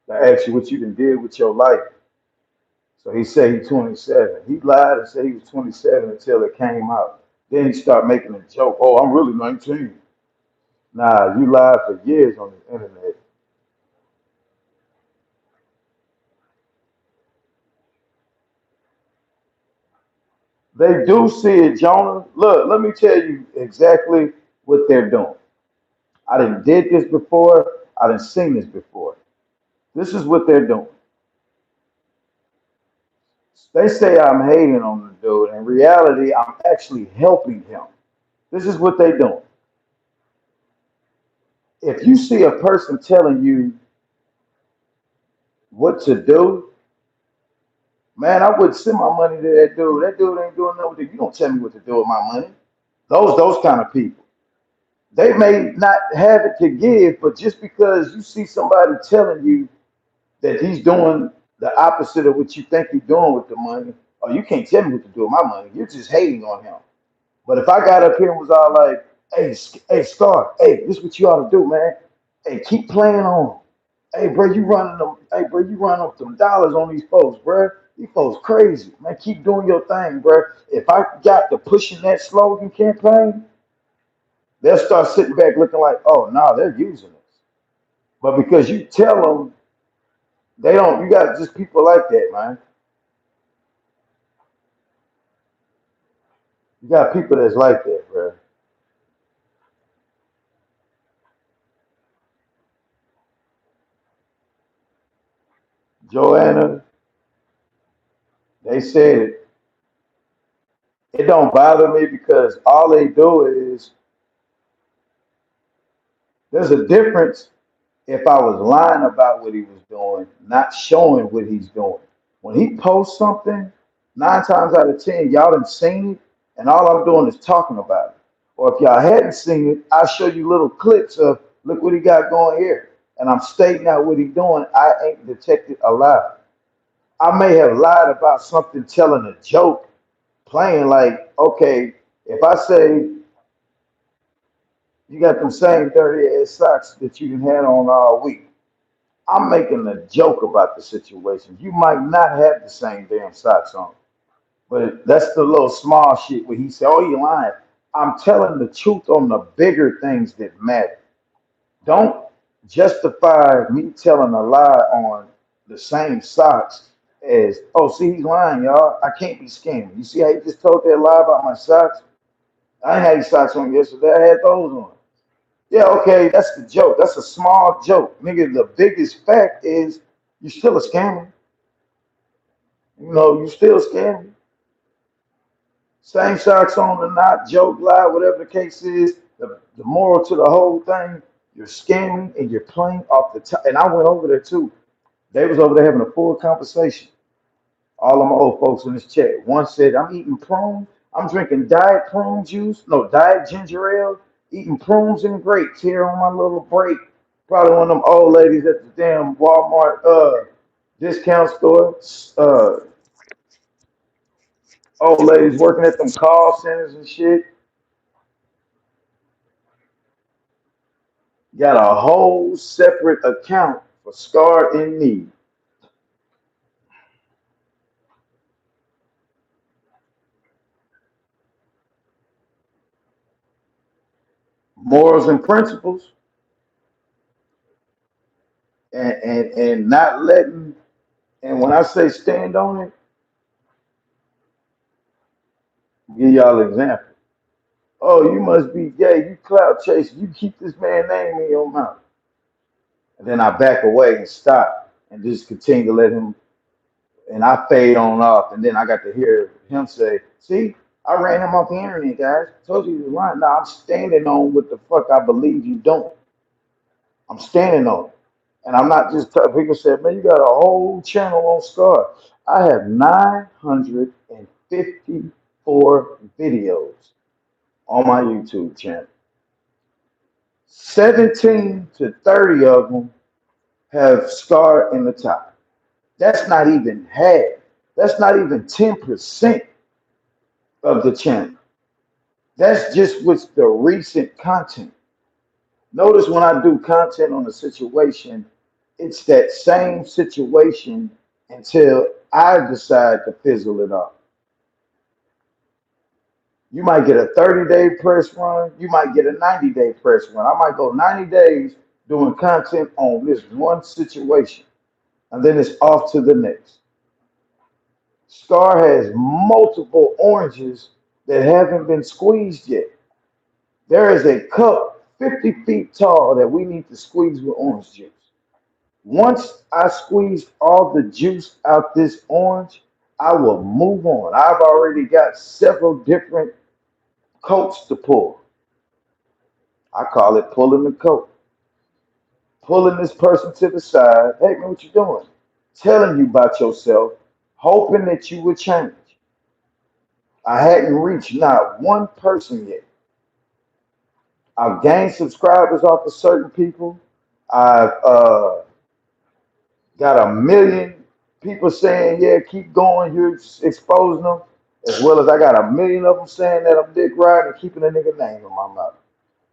That ask you what you done did with your life. So he said he's 27. He lied and said he was 27 until it came out. Then he started making a joke. Oh, I'm really 19. Nah, you lied for years on the internet. They do see it, Jonah. Look, let me tell you exactly what they're doing. I didn't did this before. I didn't seen this before. This is what they're doing. They say I'm hating on the dude. In reality, I'm actually helping him. This is what they're doing. If you see a person telling you what to do, man, I would send my money to that dude. That dude ain't doing nothing with it. You don't tell me what to do with my money. Those kind of people. They may not have it to give, but just because you see somebody telling you that he's doing The opposite of what you think you're doing with the money. Oh, you can't tell me what to do with my money. You're just hating on him. But if I got up here and was all like, hey, hey, Star, hey, this is what you ought to do, man. Hey, keep playing on 'em. Hey, bro, you running them. Hey, bro, you running up them dollars on these folks, bro. These folks crazy, man. Keep doing your thing, bro. If I got to pushing that slogan campaign, they'll start sitting back looking like, oh, no, they're using us. But because you tell them, they don't. You got just people like that, man. You got people that's like that, bro. Joanna, they said it don't bother me because all they do is there's a difference if I was lying about what he was doing, not showing what he's doing. When he posts something, 9 times out of 10, y'all done seen it, and all I'm doing is talking about it. Or if y'all hadn't seen it, I'll show you little clips of look what he got going here. And I'm stating out what he's doing. I ain't detected a lie. I may have lied about something, telling a joke, playing like, okay, if I say you got them same dirty ass socks that you had on all week, I'm making a joke about the situation. You might not have the same damn socks on, but that's the little small shit where he said, "Oh, you lying." I'm telling the truth on the bigger things that matter. Don't justify me telling a lie on the same socks as, "Oh, see, he's lying, y'all. I can't be scamming." You see how he just told that lie about my socks? I ain't had these socks on yesterday. I had those on. Yeah, okay, that's the joke. That's a small joke. Nigga, the biggest fact is you still a scammer. You know, you still scamming. Same socks on or not, joke, lie, whatever the case is. The moral to the whole thing, you're scamming and you're playing off the top. And I went over there too. They was over there having a full conversation. All of my old folks in this chat. One said, I'm eating prunes. I'm drinking diet prune juice. No, diet ginger ale. Eating prunes and grapes here on my little break. Probably one of them old ladies at the damn Walmart discount store. Old ladies working at them call centers and shit. Got a whole separate account for Scar in Need. Morals and principles, and not letting. And when I say stand on it, give y'all an example. Oh, you must be gay. You clout chasing. You keep this man name in your mouth. And then I back away and stop and just continue to let him. And I fade on off. And then I got to hear him say, "See, I ran him off the internet, guys. Told you he was lying. Now I'm standing on what the fuck I believe you don't. I'm standing on it. And I'm not just telling people said, man, you got a whole channel on Scar. I have 954 videos on my YouTube channel. 17 to 30 of them have Scar in the top. That's not even half. That's not even 10% of the channel. That's just with the recent content. Notice when I do content on a situation, it's that same situation until I decide to fizzle it off. You might get a 30-day press run, you might get a 90-day press run. I might go 90 days doing content on this one situation, and then it's off to the next. Scar has multiple oranges that haven't been squeezed yet. There is a cup 50 feet tall that we need to squeeze with orange juice. Once I squeeze all the juice out this orange, I will move on. I've already got several different coats to pull. I call it pulling the coat. Pulling this person to the side. Hey man, what you doing? Telling you about yourself, hoping that you would change. I hadn't reached not one person yet. I've gained subscribers off of certain people. I've got a million people saying, yeah, keep going, you're exposing them, as well as I got a million of them saying that I'm dick riding and keeping a nigga name in my mouth.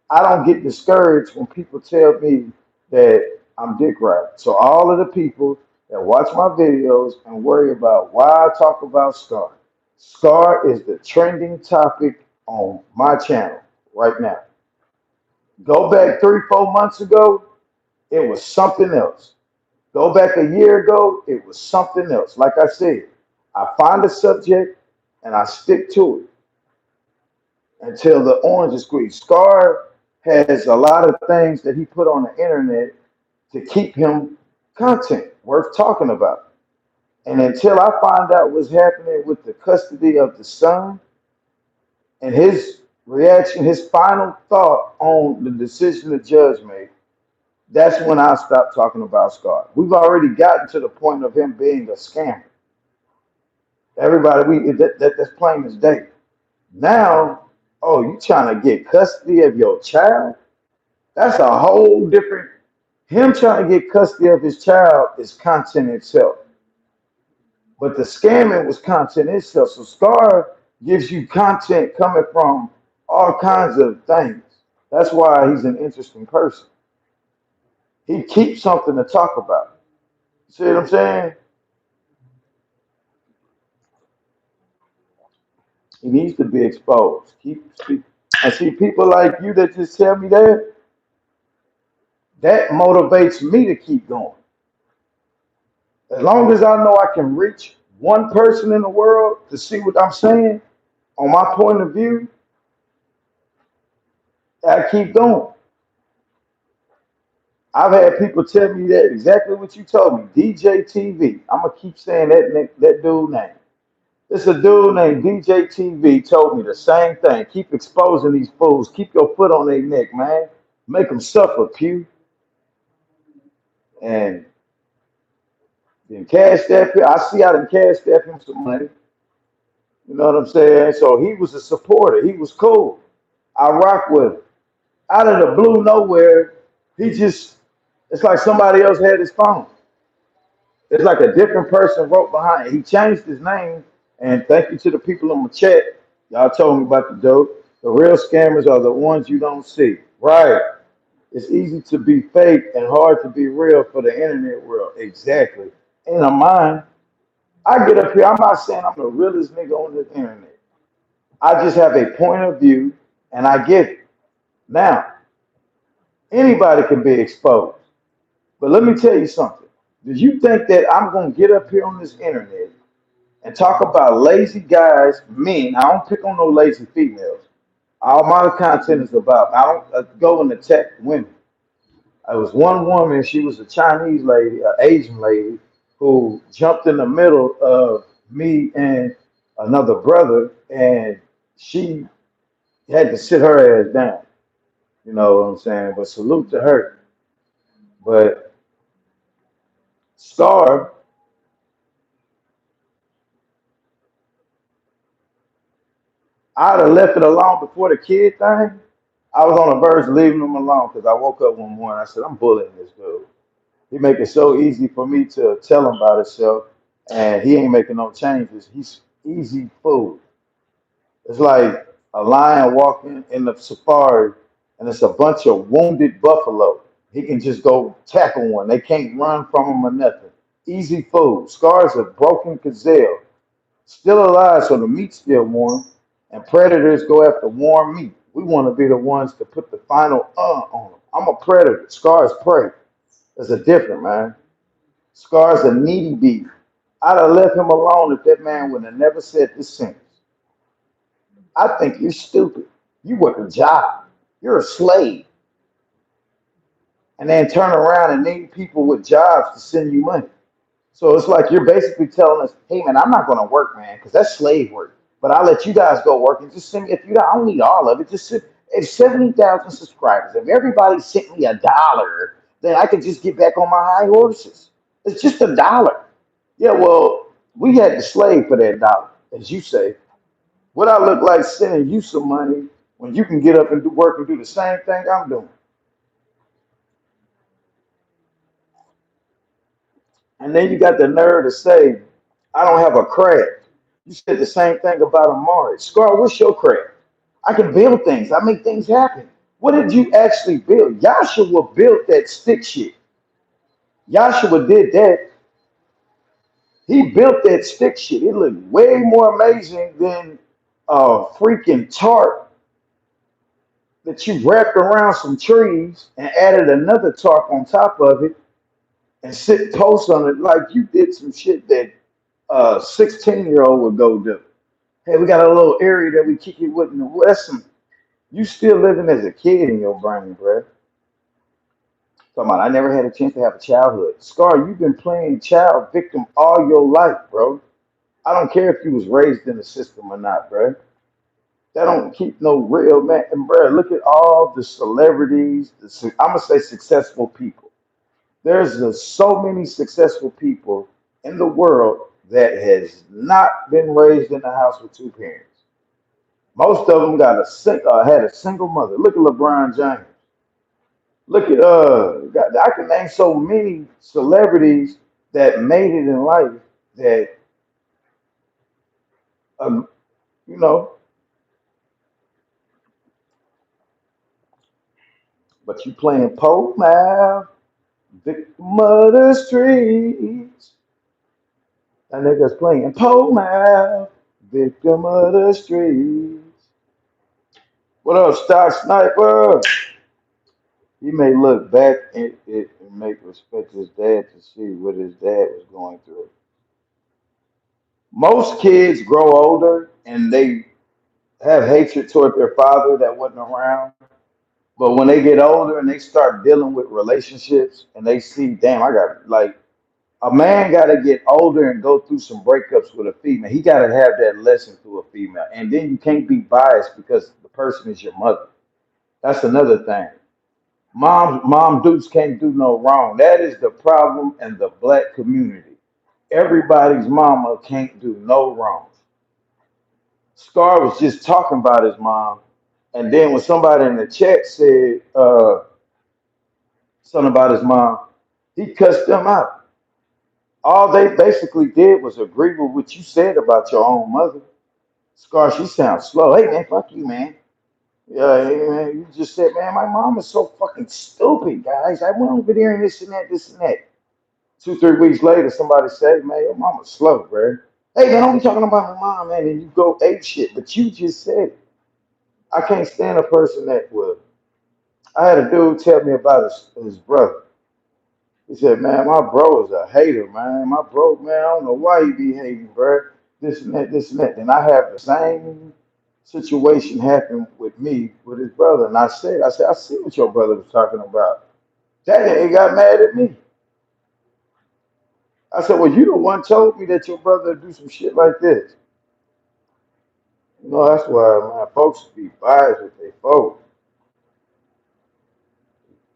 I don't get discouraged when people tell me that I'm dick riding. So all of the people that watch my videos and worry about why I talk about Scar. Scar is the trending topic on my channel right now. Go back 3, 4 months ago, it was something else. Go back a year ago, it was something else. Like I said, I find a subject and I stick to it until the orange is squeezed. Scar has a lot of things that he put on the internet to keep him content worth talking about. And until I find out what's happening with the custody of the son and his reaction, his final thought on the decision the judge made, that's when I stop talking about Scar. We've already gotten to the point of him being a scammer. Everybody, that's plain as day. Now, oh, you trying to get custody of your child? That's a whole different. Him trying to get custody of his child is content itself, but the scamming was content itself. So Scar gives you content coming from all kinds of things. That's why he's an interesting person. He keeps something to talk about. See what I'm saying? He needs to be exposed. I see people like you that just tell me that. That motivates me to keep going. As long as I know I can reach one person in the world to see what I'm saying on my point of view, I keep going. I've had people tell me that exactly what you told me. DJ TV. I'm gonna keep saying that dude name. It's a dude named DJ TV told me the same thing. Keep exposing these fools. Keep your foot on their neck, man. Make them suffer, Pew. And then cash that. I see I done cash that him some money. You know what I'm saying? So he was a supporter. He was cool. I rock with him. Out of the blue nowhere, he just, it's like somebody else had his phone. It's like a different person wrote behind it. He changed his name. And thank you to the people in the chat. Y'all told me about the dope. The real scammers are the ones you don't see. Right. It's easy to be fake and hard to be real for the internet world. Exactly. In a mind, I get up here. I'm not saying I'm the realest nigga on the internet. I just have a point of view and I get it. Now, anybody can be exposed. But let me tell you something. Do you think that I'm going to get up here on this internet and talk about lazy guys, men? I don't pick on no lazy females. All my content is about, I don't go and attack women. I was one woman, she was a Chinese lady, an Asian lady, who jumped in the middle of me and another brother, and she had to sit her ass down. You know what I'm saying? But salute to her. But Star, I'd have left it alone before the kid thing. I was on the verge of leaving him alone because I woke up one morning. I said, I'm bullying this dude. He make it so easy for me to tell him about himself, and he ain't making no changes. He's easy food. It's like a lion walking in the safari, and it's a bunch of wounded buffalo. He can just go tackle one. They can't run from him or nothing. Easy food. Scars a broken gazelle. Still alive, so the meat's still warm. And predators go after warm meat. We want to be the ones to put the final on them. I'm a predator. Scars prey. There's a difference, man. Scar's a needy beast. I'd have left him alone if that man would have never said this sentence. I think you're stupid. You work a job. You're a slave. And then turn around and need people with jobs to send you money. So it's like you're basically telling us, hey man, I'm not gonna work, man, because that's slave work. But I'll let you guys go work and just send me if you don't, I don't need all of it. Just send, if 70,000 subscribers, if everybody sent me $1, then I could just get back on my high horses. It's just $1. Yeah, well, we had to slave for that dollar, as you say. What I look like sending you some money when you can get up and do work and do the same thing I'm doing. And then you got the nerve to say, I don't have a craft. You said the same thing about Amari. Scar, what's your craft? I can build things. I make things happen. What did you actually build? Joshua built that stick shit. Joshua did that. He built that stick shit. It looked way more amazing than a freaking tarp that you wrapped around some trees and added another tarp on top of it and sit posts on it like you did some shit that a 16-year-old would go do. Hey, we got a little area that we kick it with in the west. You still living as a kid in your brain, bro. Talking about I never had a chance to have a childhood. Scar, you've been playing child victim all your life, bro. I don't care if you was raised in the system or not, bro. That don't keep no real man. And bro, look at all the celebrities. I'm gonna say successful people. There's so many successful people in the world that has not been raised in the house with two parents. Most of them had a single mother. Look at LeBron James. Look at I can name so many celebrities that made it in life that um, you know, but you playing pole man, victim of the streets. That nigga's playing pole man, victim of the streets. What up, Stock Sniper? He may look back at it and make respect his dad to see what his dad was going through. Most kids grow older and they have hatred toward their father that wasn't around. But when they get older and they start dealing with relationships and they see, damn, I got like a man got to get older and go through some breakups with a female. He got to have that lesson through a female. And then you can't be biased because the person is your mother. That's another thing. Mom dudes can't do no wrong. That is the problem in the black community. Everybody's mama can't do no wrong. Scar was just talking about his mom, and then when somebody in the chat said something about his mom, he cussed them out. All they basically did was agree with what you said about your own mother. Scar, she sounds slow. Hey man, fuck you, man. Yeah, hey, man, you just said, man, my mom is so fucking stupid, guys. I went over there and this and that. 2, 3 weeks later, somebody said, man, your mama's slow, bro. Hey man, I'm talking about my mom, man, and you go ape shit, but you just said it. I can't stand a person that would. I had a dude tell me about his brother. He said, man, my bro is a hater, man. My bro, man, I don't know why he be hating, bro. This and that, this and that. Then I have the same situation happen with me with his brother. And I see what your brother was talking about. That nigga got mad at me. I said, well, you the one told me that your brother do some shit like this. You know, that's why, man, folks be biased with their folks.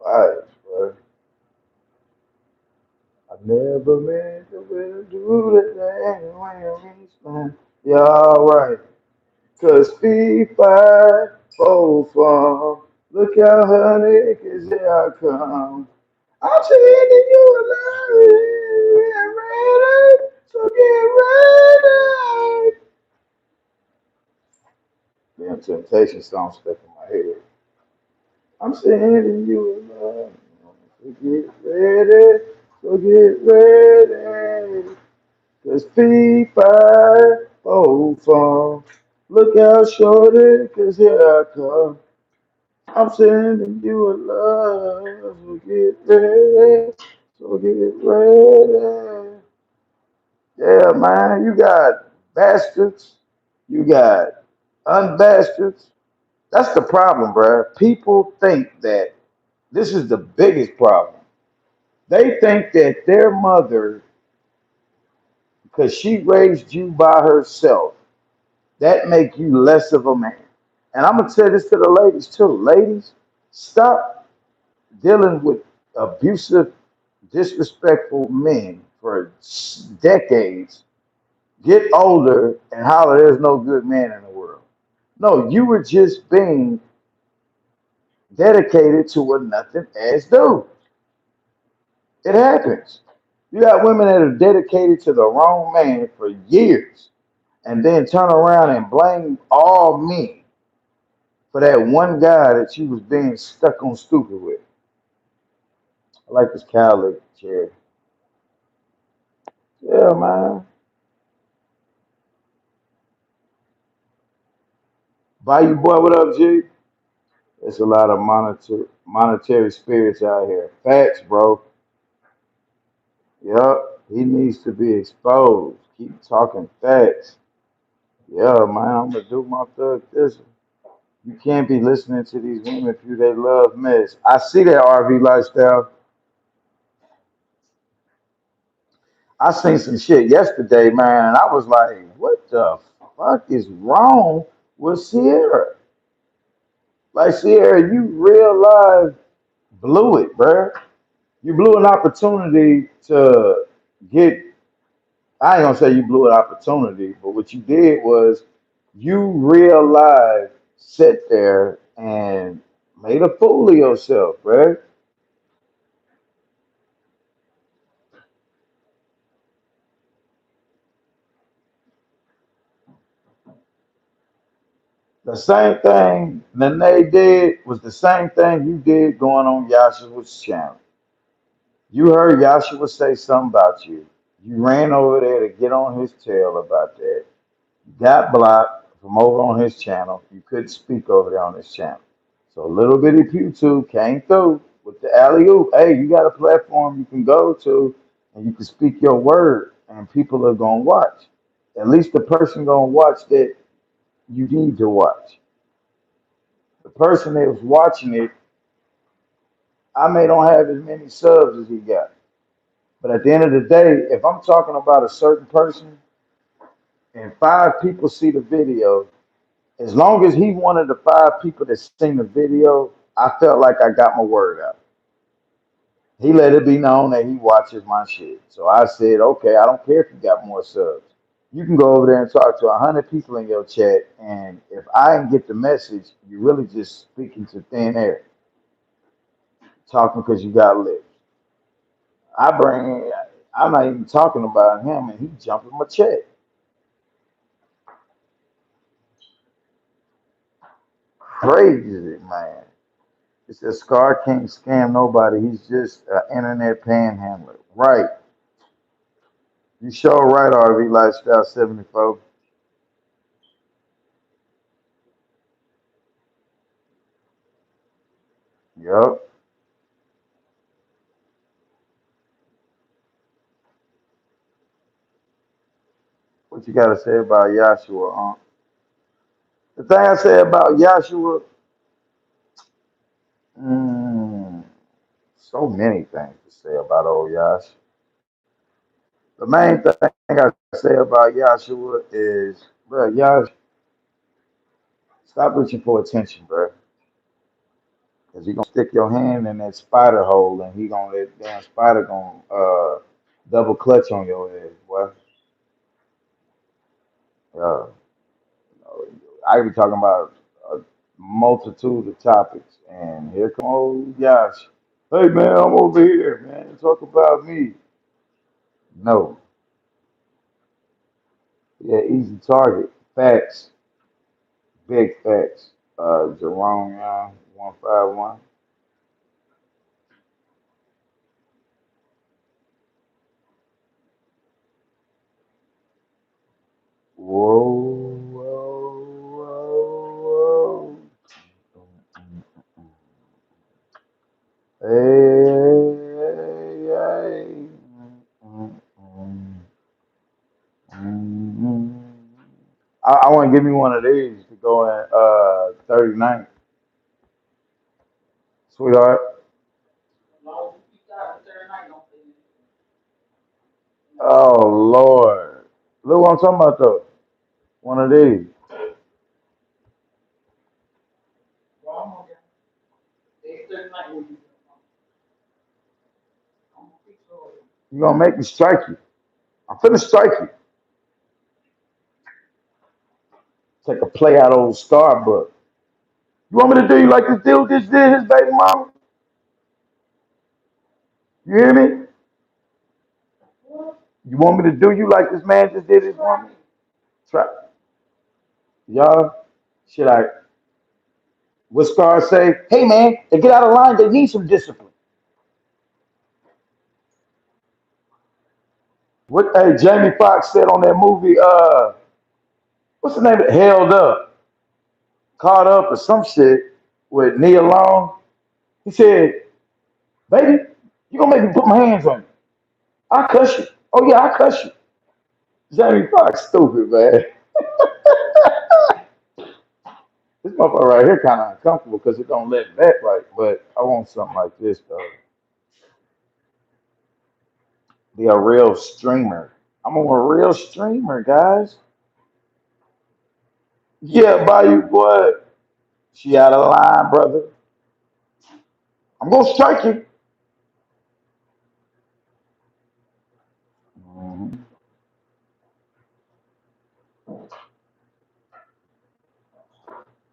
Biased, bro. I never meant to do that anyway. Yeah, all right. Cause feet 5, 4 from. Look out, honey, cause here I come. I'm sending you a letter. Get ready, so get ready. Damn temptation song stuck in my head. I'm sending you a letter. So get ready, so get ready. Cause feet 5, 4 from. Look out, shorty, cause here I come. I'm sending you a love. So get ready. So get ready. Yeah, man. You got bastards. You got unbastards. That's the problem, bro. People think that this is the biggest problem. They think that their mother, because she raised you by herself, that make you less of a man. And I'm gonna tell this to the ladies too. Ladies, stop dealing with abusive, disrespectful men for decades, get older, and holler, there's no good man in the world. No, you were just being dedicated to a nothing ass dude. It happens. You got women that are dedicated to the wrong man for years and then turn around and blame all men for that one guy that she was being stuck on stupid with. I like this cowlick chair. Yeah, man. Bayou boy, what up, G? There's a lot of monetary spirits out here. Facts, bro. Yup. He needs to be exposed. Keep talking facts. Yeah, man. I'm gonna do my thug this. You can't be listening to these women if you they love mess. I see that RV lifestyle. I seen some shit yesterday, man, and I was like, what the fuck is wrong with Sierra? Like Sierra, you real life blew it, bruh. You blew an opportunity to get. I ain't gonna say you blew an opportunity, but what you did was you real life sat there and made a fool of yourself, bruh. The same thing Nene did was the same thing you did going on Yahshua's channel. You heard Yahshua say something about you. You ran over there to get on his tail about that. Got blocked from over on his channel. You couldn't speak over there on his channel. So little bitty PewTube came through with the alley oop. Hey, you got a platform you can go to and you can speak your word and people are gonna watch. At least the person gonna watch that you need to watch. The person that was watching it, I may don't have as many subs as he got. But at the end of the day, if I'm talking about a certain person and five people see the video, as long as he one of the five people that seen the video, I felt like I got my word out. He let it be known that he watches my shit. So I said, okay, I don't care if you got more subs. You can go over there and talk to 100 people in your chat, and if I didn't get the message, you're really just speaking to thin air, talking because you got lips. I bring, I'm not even talking about him, and he jumping my check. Crazy, man. It says Scar can't scam nobody. He's just an internet panhandler. Right. You sure right, RV Lifestyle 74. Yup. What you got to say about Yahshua? The thing I say about Yahshua, mm, so many things to say about old Yash. The main thing I say about Yahshua is, bro, Yash, stop reaching for attention, bro. Cause he gonna stick your hand in that spider hole, and he gonna that damn spider gonna double clutch on your head, boy. Uh, I be talking about a multitude of topics, and here come old Yash. Hey man, I'm over here, man. Talk about me. No, yeah, easy target. Facts, big facts. Jerome Young, 151. Whoa, whoa, whoa, whoa. Hey, hey, hey. Mm, mm, mm. I want to give me one of these to go in 39, sweetheart. Oh Lord, look what I'm talking about though. One of these. You gonna make me strike you? I'm finna strike you. Take a play out old Starbucks. You want me to do you like this dude just did his baby mama? You hear me? You want me to do you like this man just did his woman? Try, y'all. Should I? What Scar say? Hey man, they get out of line. They need some discipline. What? Hey, Jamie Foxx said on that movie. What's the name of it? Held Up, Caught Up, or some shit with Nia Long. He said, "Baby, you gonna make me put my hands on you? I cuss you. Oh yeah, I cuss you." Jamie Foxx, stupid man. This motherfucker right here kind of uncomfortable because it don't let back right. But I want something like this though. Be a real streamer. I'm a real streamer, guys. Yeah, by you, boy. She out of line, brother. I'm gonna strike you. Mhm.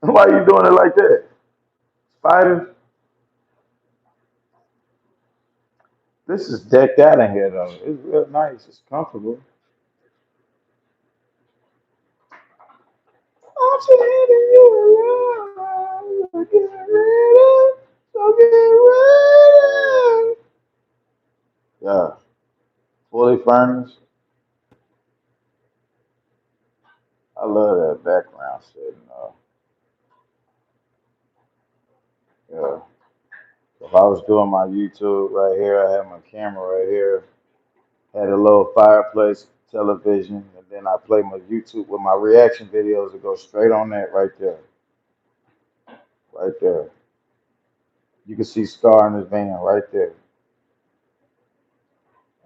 Why you doing it like that? Spiders, this is decked out in here though. It's real nice. It's comfortable. I'm sending you around. So get ready. So get ready. Yeah, fully furnished. I love that background setting. Yeah. If I was doing my YouTube right here, I had my camera right here, had a little fireplace, television, and then I play my YouTube with my reaction videos that go straight on that right there. Right there. You can see Scar in his van right there.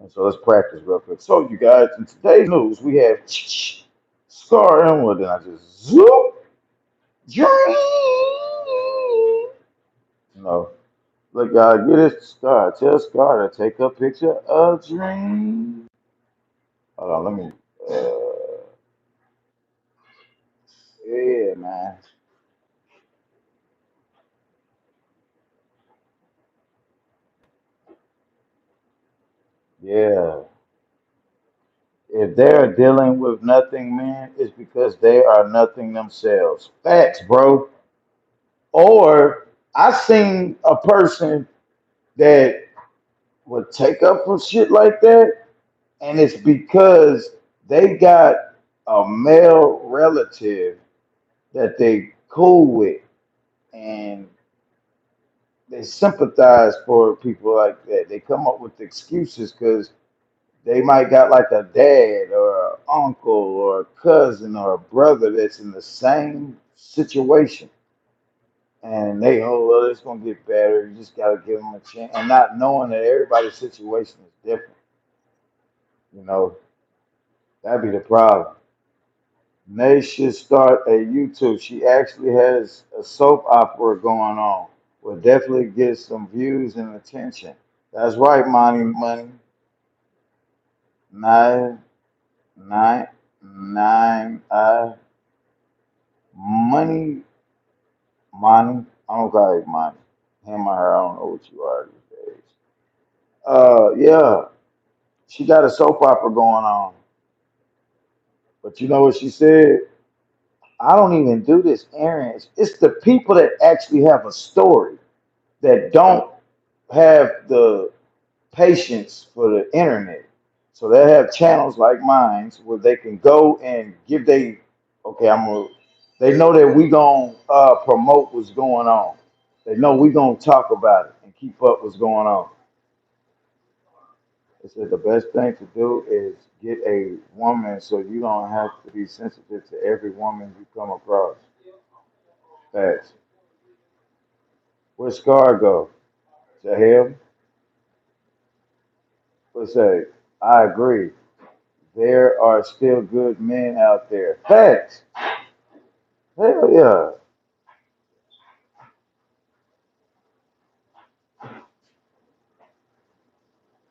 And so let's practice real quick. So you guys, in today's news, we have Scar and what then I just zoom dream. No. Look, y'all, get it Scar. Tell Scar to take a picture of dream. Hold on, let me yeah, man. Yeah. If they're dealing with nothing, man, it's because they are nothing themselves. Facts, bro. Or I seen a person that would take up for shit like that, and it's because they got a male relative that they cool with, and they sympathize for people like that. They come up with excuses because they might got like a dad or an uncle or a cousin or a brother that's in the same situation. And they, oh, well, it's going to get better. You just got to give them a chance. And not knowing that everybody's situation is different. You know, that'd be the problem. Nay should start a YouTube. She actually has a soap opera going on. Will definitely get some views and attention. That's right, money. Nine, nine, nine. Money, money. I don't call it money. Him or her, I don't know what you are these days. Yeah, she got a soap opera going on. But you know what she said? I don't even do this errands. It's the people that actually have a story that don't have the patience for the internet. So they have channels like mine where they can go and give they okay, they know that we gonna promote what's going on. They know we gonna talk about it and keep up what's going on. They said the best thing to do is get a woman so you don't have to be sensitive to every woman you come across. Facts. Where Scar go? To him? Let's say, I agree. There are still good men out there. Facts. Hell yeah.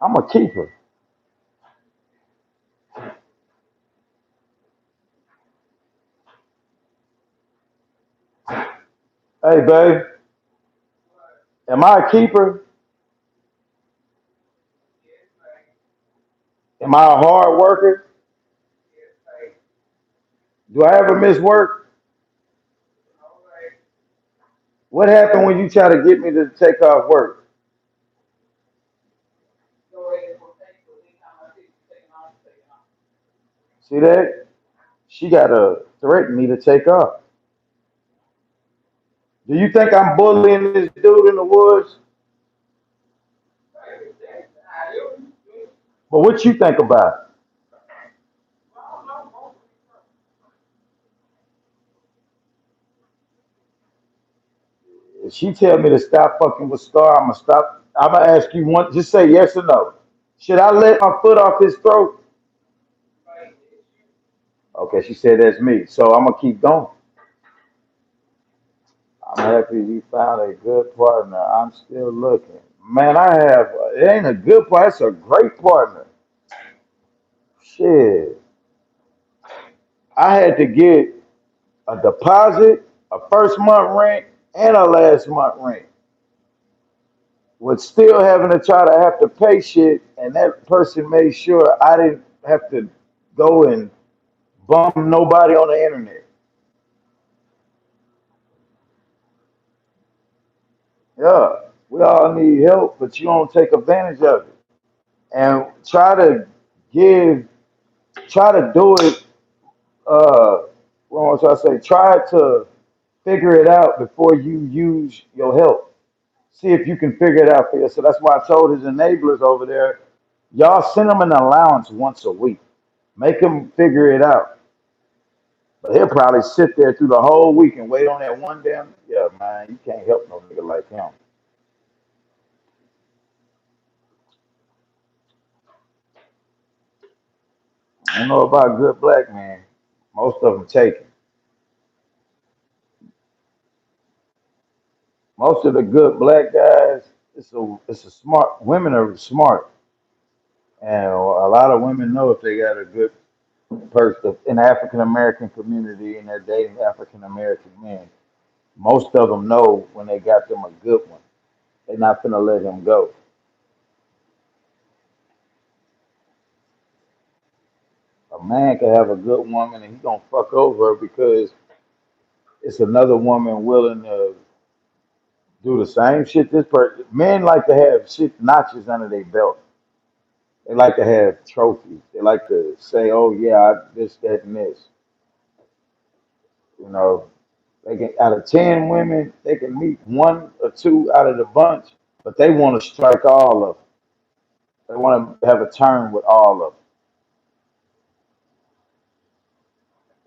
I'm a keeper. Hey, babe, am I a keeper? Am I a hard worker? Do I ever miss work? What happened when you try to get me to take off work? See that? She gotta threaten me to take off. Do you think I'm bullying this dude in the woods? But what you think about it? If she tell me to stop fucking with Star, I'm gonna stop. I'm gonna ask you one. Just say yes or no. Should I let my foot off his throat? Okay, she said that's me. So I'm gonna keep going. I'm happy you found a good partner. I'm still looking. Man, I have. It ain't a good partner. It's a great partner. Shit. I had to get a deposit, a first month rent, and a last month rent. With still having to try to have to pay shit, and that person made sure I didn't have to go and bum nobody on the internet. Yeah, we all need help, but you don't take advantage of it. And give, try to do it. What was I say? Try to figure it out before you use your help. See if you can figure it out for you. So that's why I told his enablers over there, y'all send them an allowance once a week. Make him figure it out. But he'll probably sit there through the whole week and wait on that one damn. Yeah, man, you can't help no nigga like him. I don't know about good black men. Most of them taken. Most of the good black guys, it's a smart. Women are smart, and a lot of women know if they got a good person in the African American community and they're dating African American men. Most of them know when they got them a good one. They're not gonna let him go. A man can have a good woman and he gonna fuck over her because it's another woman willing to do the same shit this person. Men like to have shit notches under their belt. They like to have trophies. They like to say, "Oh yeah, this, that, and this." You know, they can out of 10 women, they can meet one or two out of the bunch, but they want to strike all of them. They want to have a turn with all of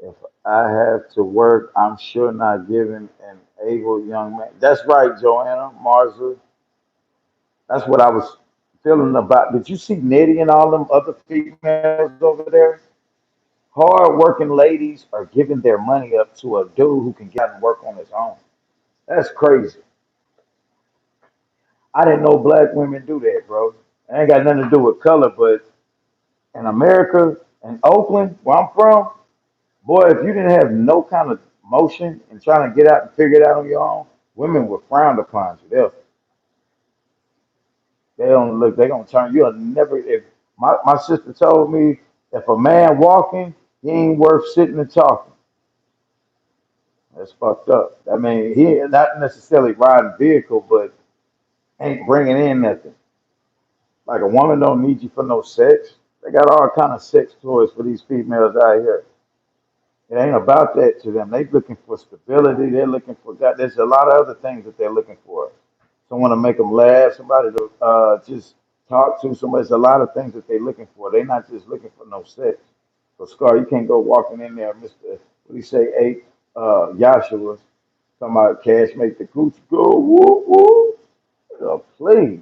them. If I have to work, I'm sure not giving an able young man. That's right, Joanna, Marza. That's what I was feeling about. Did you see Nettie and all them other females over there? Hard working ladies are giving their money up to a dude who can get out and work on his own. That's crazy. I didn't know black women do that, bro. It ain't got nothing to do with color, but in America, in Oakland, where I'm from, boy, if you didn't have no kind of motion and trying to get out and figure it out on your own, women were frowned upon you. They don't look. They gonna turn. You'll never. If my sister told me, if a man walking, he ain't worth sitting and talking. That's fucked up. I mean, he not necessarily riding vehicle, but ain't bringing in nothing. Like a woman don't need you for no sex. They got all kind of sex toys for these females out here. It ain't about that to them. They looking for stability. They're looking for God. There's a lot of other things that they're looking for. Someone to make them laugh. Somebody to just talk to. Somebody. There's a lot of things that they're looking for. They're not just looking for no sex. So Scar, you can't go walking in there, Mister. What do you say? Eight Yahshua talking about cash make the cooch go woo woo. Oh, please.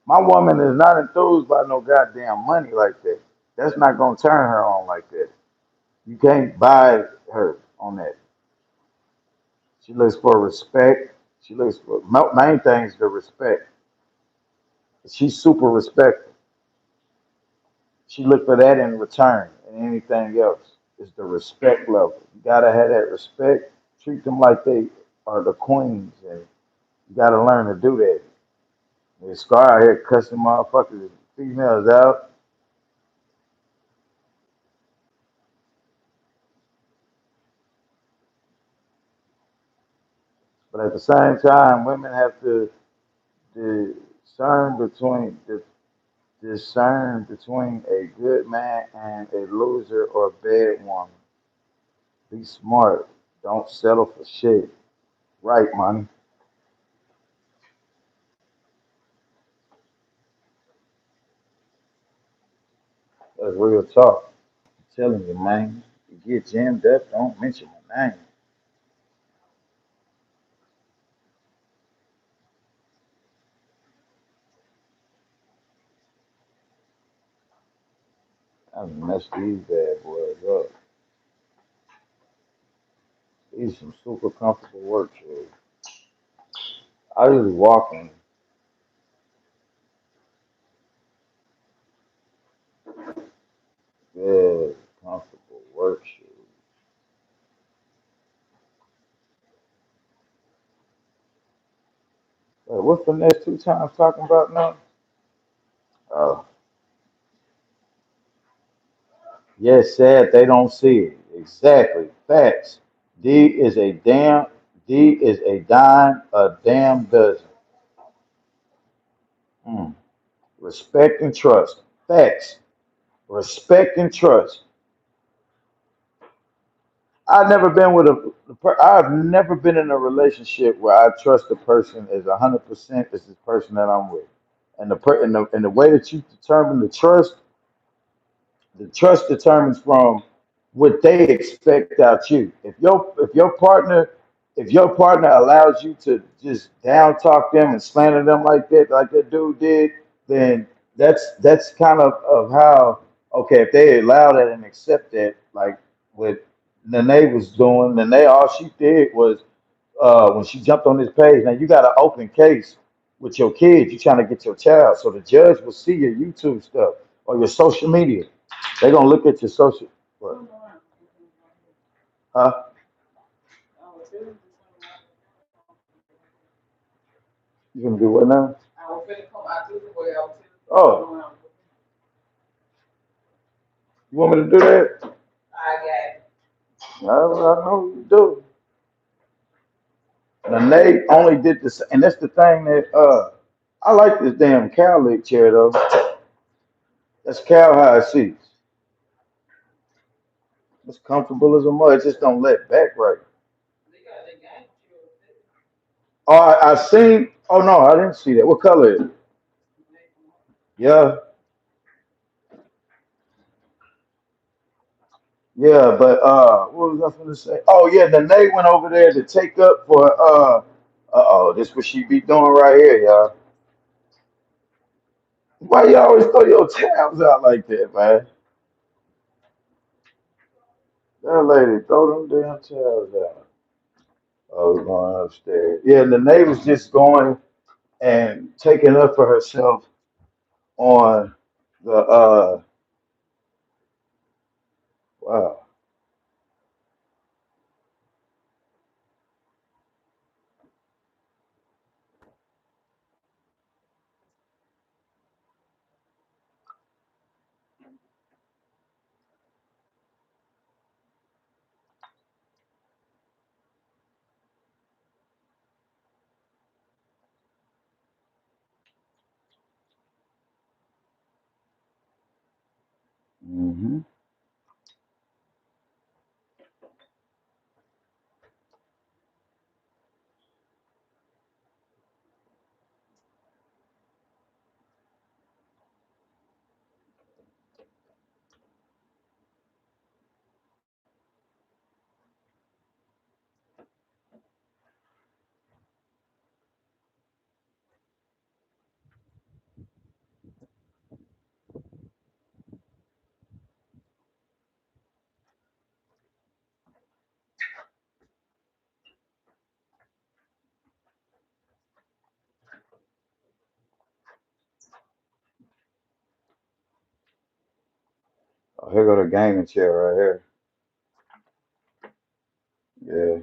My woman is not enthused by no goddamn money like that. That's not gonna turn her on like that. You can't buy her on that. She looks for respect. She looks for main things the respect. She's super respectful. She look for that in return, and anything else is the respect level. You gotta have that respect. Treat them like they are the queens, and you gotta learn to do that. This Scar out here cussing motherfuckers, females out. But at the same time, women have to discern between discern between a good man and a loser or bad woman. Be smart. Don't settle for shit. Right, money. That's real talk. I'm telling you, man. You get jammed up, don't mention my name. I messed these bad boys up. These some super comfortable work shoes. I usually walk in good, comfortable work shoes. Wait, what's the next two times talking about now? Oh, yes, sad they don't see it. Exactly. Facts. D is a damn, D is a dime, a damn dozen. Mm. Respect and trust. Facts. Respect and trust. I've never been in a relationship where I trust a person as 100% as this person that I'm with. And the way that you determine the trust determines from what they expect out you. If your partner allows you to just down talk them and slander them like that dude did, then that's kind of how okay, if they allow that and accept that, like what Nene was doing, Nene all she did was when she jumped on this page. Now you got an open case with your kids. You're trying to get your child, so the judge will see your YouTube stuff or your social media. They're gonna look at your social. What? Huh? You gonna do what now? Oh, you want me to do that? I know you do. And they only did this, and that's the thing that I like this damn cow leg chair though. That's cow high seats. It's comfortable as a mud. It just don't let back right. Oh, I seen. Oh no, I didn't see that. What color is it? Yeah, yeah, but what was I gonna say? Oh yeah, the Nate went over there to take up for oh, this what she be doing right here, y'all. Why you always throw your tabs out like that, man? That lady throw them damn tabs out. Oh, we're going upstairs. Yeah, the neighbor's just going and taking up for herself on the wow. Hmm. Oh, here go the gaming chair right here. Yeah.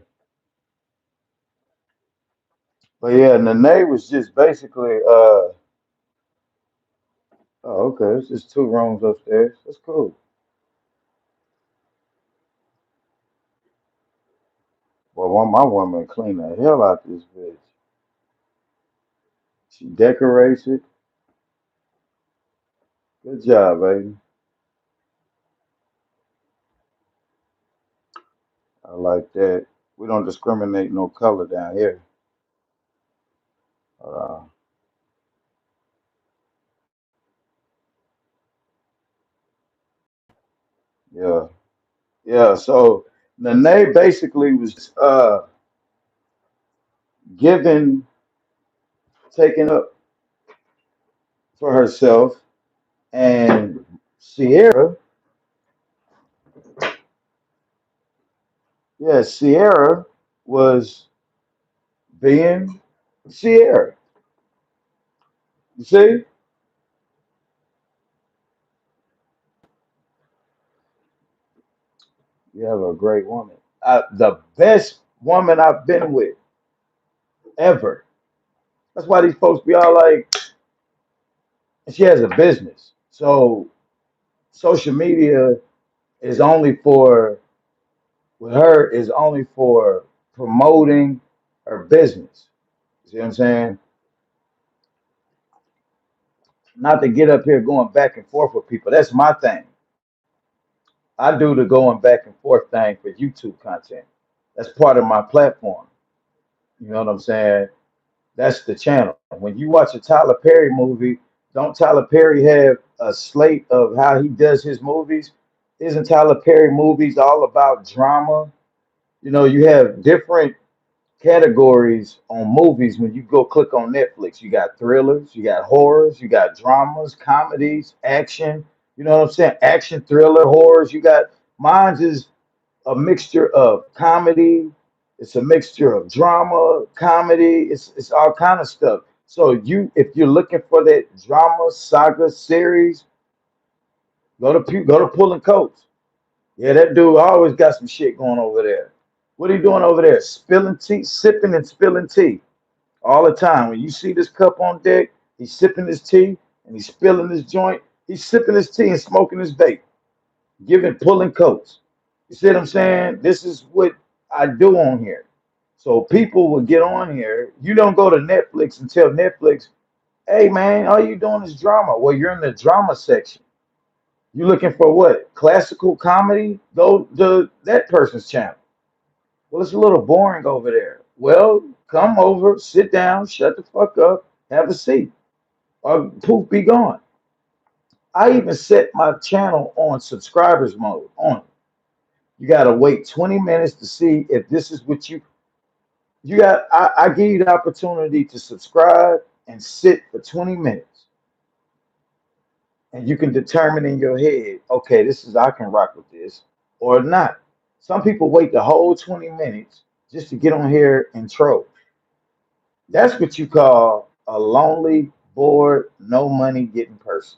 But yeah, Nene was just basically oh okay, it's just two rooms upstairs. That's cool. Well, one my woman clean the hell out this bitch. She decorates it. Good job, baby. I like that. We don't discriminate no color down here. Uh, yeah, yeah. So Nene basically was given, taken up for herself, and Sierra, yeah, Sierra was being Sierra. You see, you have a great woman. The best woman I've been with ever. That's why these folks be all like, she has a business. So social media is only for, with her, is only for promoting her business. You see what I'm saying? Not to get up here going back and forth with people. That's my thing. I do the going back and forth thing for YouTube content. That's part of my platform. You know what I'm saying? That's the channel. When you watch a Tyler Perry movie, don't Tyler Perry have a slate of how he does his movies? Isn't Tyler Perry movies all about drama? You know, you have different categories on movies when you go click on Netflix. You got thrillers, you got horrors, you got dramas, comedies, action. You know what I'm saying? Action, thriller, horrors. You got mine's is a mixture of comedy. It's a mixture of drama, comedy. It's all kind of stuff. So you, if you're looking for that drama saga series, go to Pulling Coats. Yeah, that dude always got some shit going over there. What are you doing over there? Spilling tea, sipping and spilling tea all the time. When you see this cup on deck, he's sipping his tea and he's spilling his joint. He's sipping his tea and smoking his vape, giving pulling coats. You see what I'm saying? This is what I do on here. So people will get on here. You don't go to Netflix and tell Netflix, hey man, all you doing is drama. Well, you're in the drama section. You looking for what? Classical comedy? Go to that person's channel. Well, it's a little boring over there. Well, come over, sit down, shut the fuck up, have a seat, or poof, be gone. I even set my channel on subscribers mode on. You got to wait 20 minutes to see if this is what you got. I give you the opportunity to subscribe and sit for 20 minutes, and you can determine in your head, okay, this is, I can rock with this or not. Some people wait the whole 20 minutes just to get on here and troll. That's what you call a lonely, bored, no money getting person.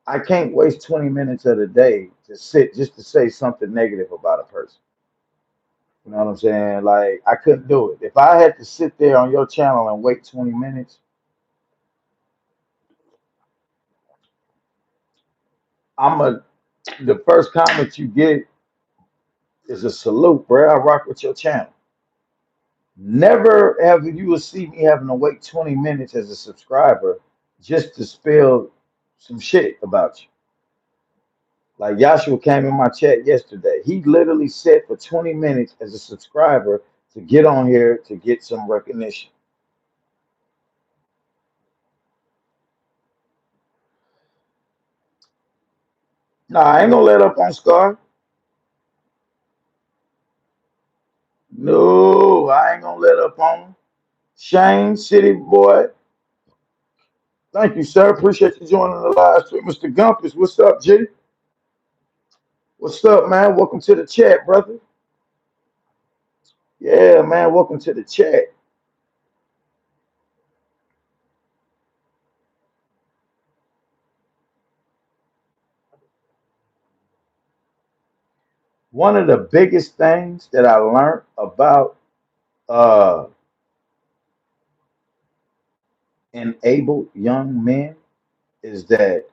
I can't waste 20 minutes of the day to sit just to say something negative about a person. You know what I'm saying? Like, I couldn't do it. If I had to sit there on your channel and wait 20 minutes, I'm a the first comment you get is a salute, bro. I rock with your channel. Never have you will see me having to wait 20 minutes as a subscriber just to spill some shit about you. Like Joshua came in my chat yesterday. He literally said for 20 minutes as a subscriber to get on here to get some recognition. Nah, I ain't gonna let up on Scar. No, I ain't gonna let up on him. Shane, City Boy. Thank you, sir. Appreciate you joining the live stream. Mr. Gumpus, what's up, G? What's up, man? Welcome to the chat, brother. Yeah, man. Welcome to the chat. One of the biggest things that I learned about uh, enabled young men is that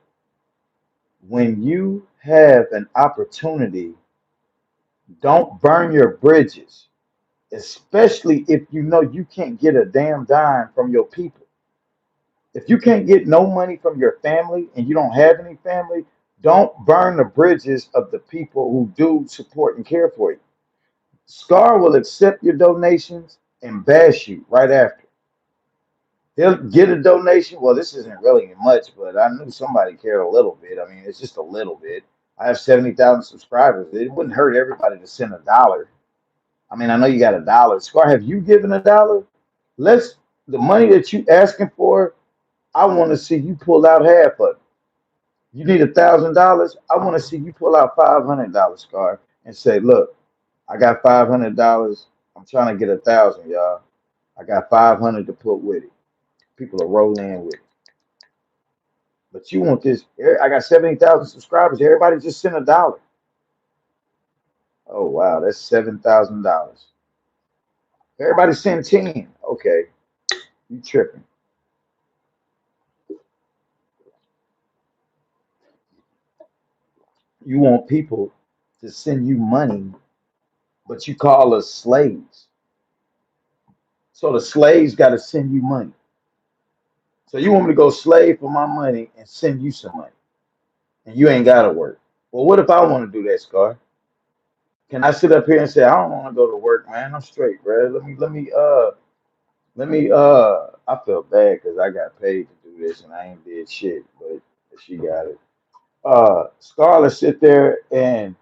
when you have an opportunity, don't burn your bridges. especially if you know you can't get a damn dime from your people. If you can't get no money from your family and you don't have any family, don't burn the bridges of the people who do support and care for you. Scar will accept your donations and bash you right after. He'll get a donation. Well, this isn't really much, but I knew somebody cared a little bit. I mean, it's just a little bit. I have 70,000 subscribers. It wouldn't hurt everybody to send $1. I mean, I know you got $1. Scar, have you given $1? Let's the money that you asking for. I want to see you pull out half of it. You need $1,000. I want to see you pull out $500, Scar, and say, "Look, I got $500. I'm trying to get 1,000, y'all. I got 500 to put with it. People are rolling with it. But you want this? I got 70,000 subscribers. Everybody just send $1. Oh wow, that's $7,000. Everybody send 10. Okay, you tripping? You want people to send you money, but you call us slaves. So the slaves got to send you money. So you want me to go slave for my money and send you some money, and you ain't got to work. Well, what if I want to do that, Scar? Can I sit up here and say I don't want to go to work, man? I'm straight, bro. Let me. I feel bad because I got paid to do this and I ain't did shit, but she got it. Scarlett, sit there and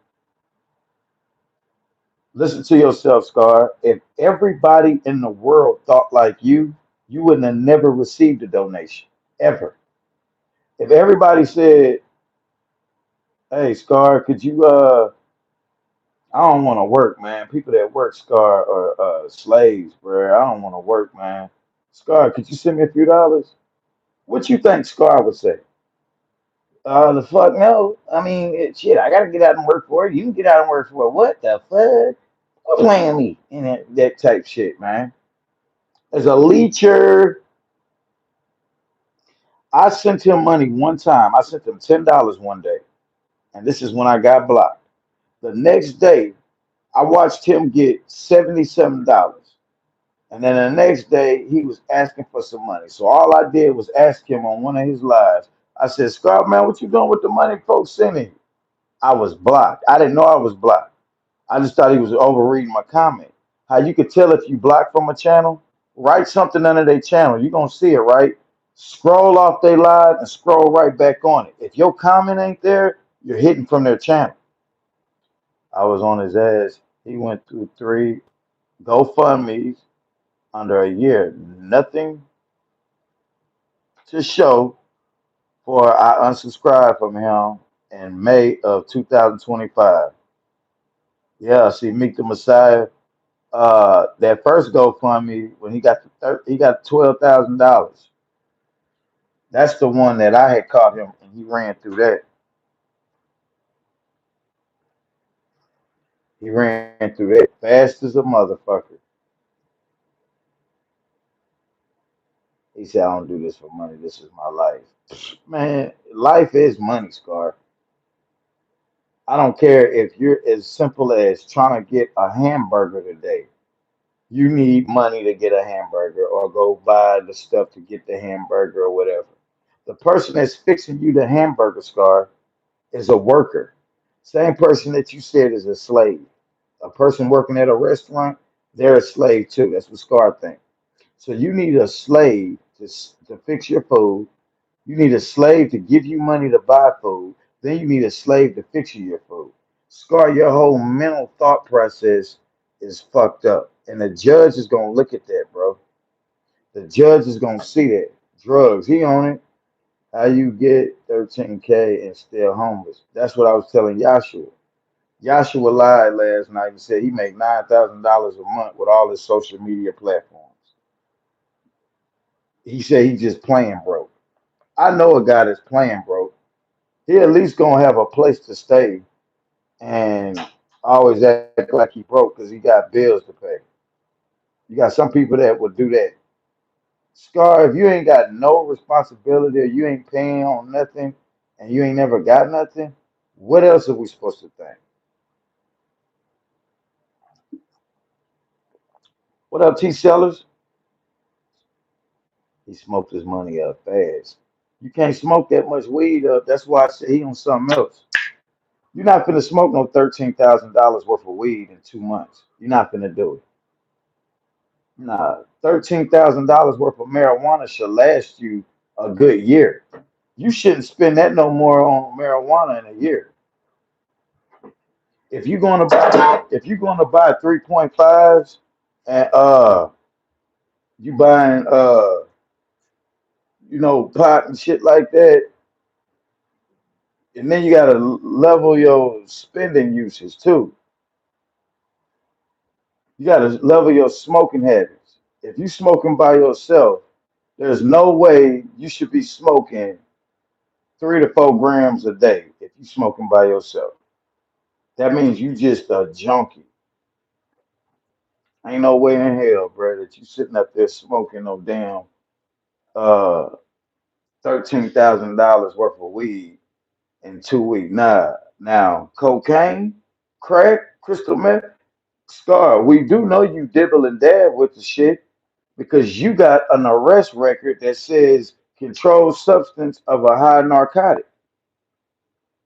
listen to yourself, Scar. If everybody in the world thought like you wouldn't have never received a donation ever. If everybody said, "Hey, Scar, could you I don't want to work, man. People that work, Scar, are slaves, bro. I don't want to work, man. Scar, could you send me a few dollars?" What you think Scar would say? The fuck no. I mean, shit, I gotta get out and work for it. You can get out and work for it. What the fuck? Quit playing me and that type shit, man. As a leecher, I sent him money one time. I sent him $10 one day, and this is when I got blocked. The next day, I watched him get $77. And then the next day, he was asking for some money. So all I did was ask him on one of his lives. I said, Scott, man, what you doing with the money folks sending you? I was blocked. I didn't know I was blocked. I just thought he was overreading my comment. How you could tell if you blocked from a channel? Write something under their channel. You're going to see it, right? Scroll off their live and scroll right back on it. If your comment ain't there, you're hitting from their channel. I was on his ass. He went through 3 GoFundMe's under a year. Nothing to show for I unsubscribed from him in May of 2025. Yeah, see, Meek the Messiah. That first GoFundMe when he got $12,000. That's the one that I had caught him, and he ran through that. He ran through that fast as a motherfucker. He said, "I don't do this for money. This is my life." Man, life is money, Scar. I don't care if you're as simple as trying to get a hamburger today. You need money to get a hamburger or go buy the stuff to get the hamburger or whatever. The person that's fixing you the hamburger, Scar, is a worker. Same person that you said is a slave. A person working at a restaurant, they're a slave too. That's what Scar thinks. So you need a slave to fix your food. You need a slave to give you money to buy food. Then you need a slave to fix you your food. Scar, your whole mental thought process is fucked up. And the judge is gonna look at that, bro. The judge is gonna see that. Drugs, he on it. How you get 13K and still homeless? That's what I was telling Yashua. Yashua lied last night and said he made $9,000 a month with all his social media platforms. He said he just playing broke. I know a guy that's playing broke. He at least gonna have a place to stay and always act like he broke because he got bills to pay. You got some people that would do that. Scar, if you ain't got no responsibility or you ain't paying on nothing and you ain't never got nothing, what else are we supposed to think? What up, T Sellers? He smoked his money up fast. You can't smoke that much weed up. That's why I say he on something else. You're not finna smoke no $13,000 worth of weed in 2 months. You're not finna do it. Nah, $13,000 worth of marijuana should last you a good year. You shouldn't spend that no more on marijuana in a year. If you're gonna buy 3.5s and you buying pot and shit like that, and then you gotta level your spending usage too. You gotta level your smoking habits. If you smoking by yourself, there's no way you should be smoking 3 to 4 grams a day if you smoking by yourself. That means you just a junkie. Ain't no way in hell, bro, that you sitting up there smoking no damn uh $13,000 worth of weed in 2 weeks. Nah. Now, cocaine, crack, crystal meth, Scar, we do know you dibble and dab with the shit because you got an arrest record that says controlled substance of a high narcotic.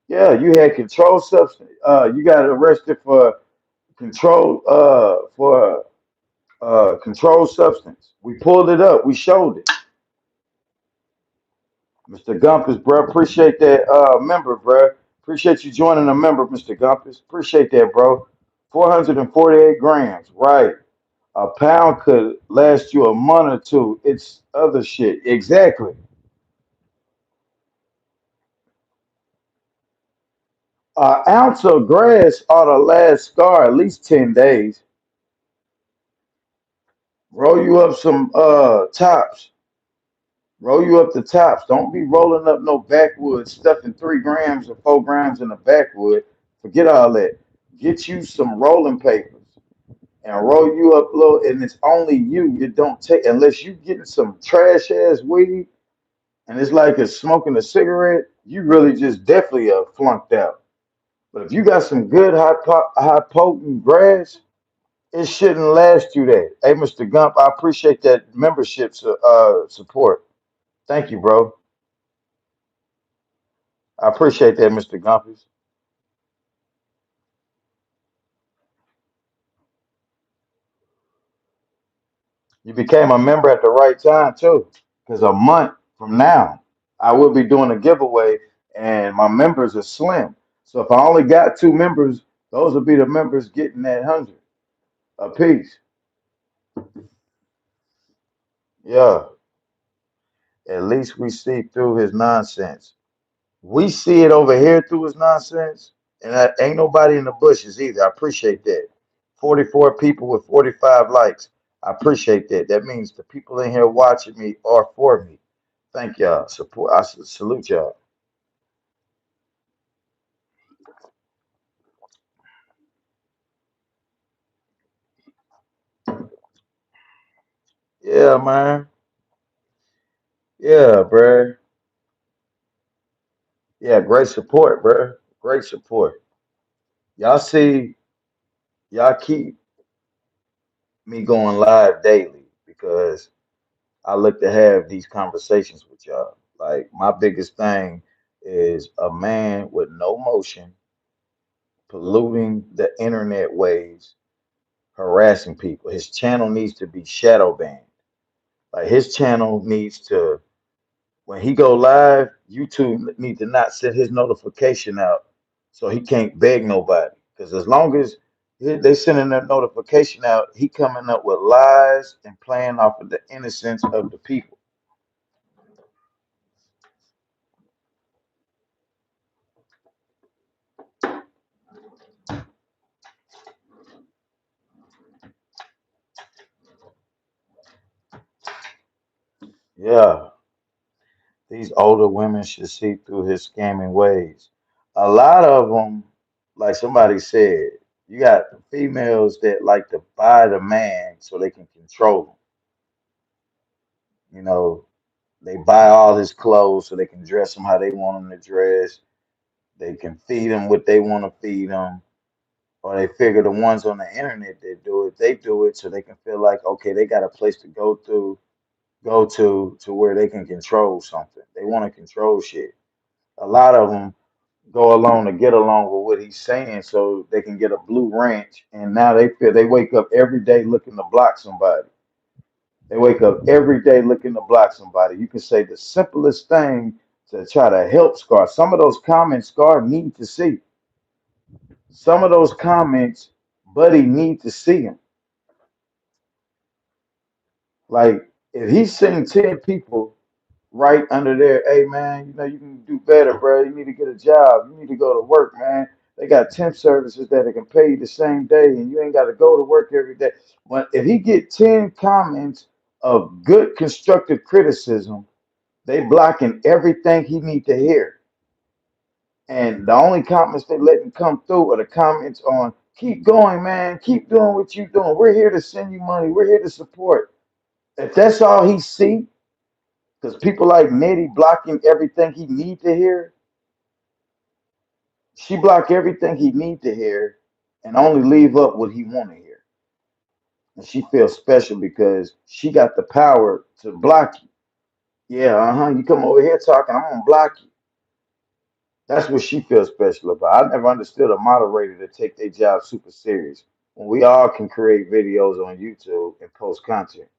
Yeah, you had controlled substance. You got arrested for controlled substance. We pulled it up. We showed it. Mr. Gumpus, bro. Appreciate that member, bro. Appreciate you joining a member, Mr. Gumpus. Appreciate that, bro. 448 grams, right? A pound could last you a month or two. It's other shit. Exactly. An ounce of grass ought to last Scar at least 10 days. Roll you up some tops. Roll you up the tops. Don't be rolling up no backwoods, stuffing 3 grams or 4 grams in the backwood. Forget all that. Get you some rolling papers and roll you up low. And it's only you. It don't take unless you getting some trash ass weed and it's like it's smoking a cigarette. You really just definitely flunked out. But if you got some good high potent grass, it shouldn't last you that. Hey, Mr. Gump, I appreciate that membership support. Thank you, bro. I appreciate that, Mr. Gumpies. You became a member at the right time too, because a month from now, I will be doing a giveaway, and my members are slim. So if I only got 2 members, those will be the members getting that 100 a piece. Yeah, at least we see through his nonsense. We see it over here through his nonsense, and ain't nobody in the bushes either. I appreciate that. 44 people with 45 likes. I appreciate that. That means the people in here watching me are for me. Thank y'all. Support. I salute y'all. Yeah, man. Yeah, bruh. Yeah, great support, bruh. Great support. Y'all see, y'all keep me going live daily because I look to have these conversations with y'all. Like my biggest thing is a man with no motion polluting the internet waves, harassing people. His channel needs to be shadow banned. Like his channel needs to when he go live, YouTube need to not set his notification out so he can't beg nobody. Because as long as they sending that notification out, he coming up with lies and playing off of the innocence of the people. Yeah, these older women should see through his scamming ways. A lot of them, like somebody said, you got females that like to buy the man so they can control him. You know, they buy all his clothes so they can dress him how they want him to dress. They can feed him what they want to feed him. or they figure the ones on the internet that do it, they do it so they can feel like okay, they got a place to go to where they can control something. They want to control shit. A lot of them go along to get along with what he's saying so they can get a blue ranch. And now they feel they wake up every day looking to block somebody. They wake up every day looking to block somebody. You can say the simplest thing to try to help Scar. Some of those comments Scar need to see. Some of those comments Buddy need to see him. Like if he's seeing 10 people right under there, hey man, you know you can do better, bro. You need to get a job. You need to go to work, man. They got temp services that they can pay you the same day, and you ain't got to go to work every day. When if he get 10 comments of good constructive criticism, they blocking everything he need to hear. And the only comments they let him come through are the comments on keep going, man. Keep doing what you doing. We're here to send you money. We're here to support. If that's all he see, because people like Nettie blocking everything he need to hear, she block everything he need to hear and only leave up what he want to hear. And she feels special because she got the power to block you. Yeah, you come over here talking, I'm gonna block you. That's what she feels special about. I never understood a moderator to take their job super serious when we all can create videos on YouTube and post content.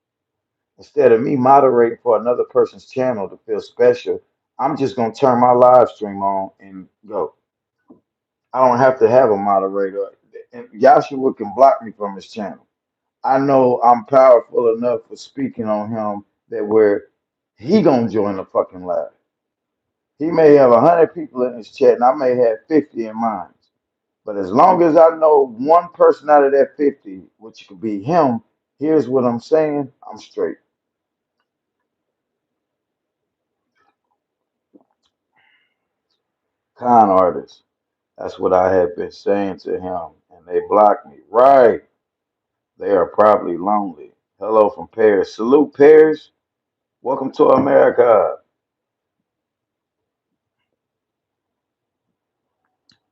Instead of me moderating for another person's channel to feel special, I'm just gonna turn my live stream on and go. I don't have to have a moderator. And Yashua can block me from his channel. I know I'm powerful enough for speaking on him that where he gonna join the fucking live. He may have 100 people in his chat, and I may have 50 in mine. But as long as I know one person out of that 50, which could be him, here's what I'm saying, I'm straight. Con artist. That's what I had been saying to him, and they blocked me. Right. They are probably lonely. Hello from Paris. Salute, Paris. Welcome to America.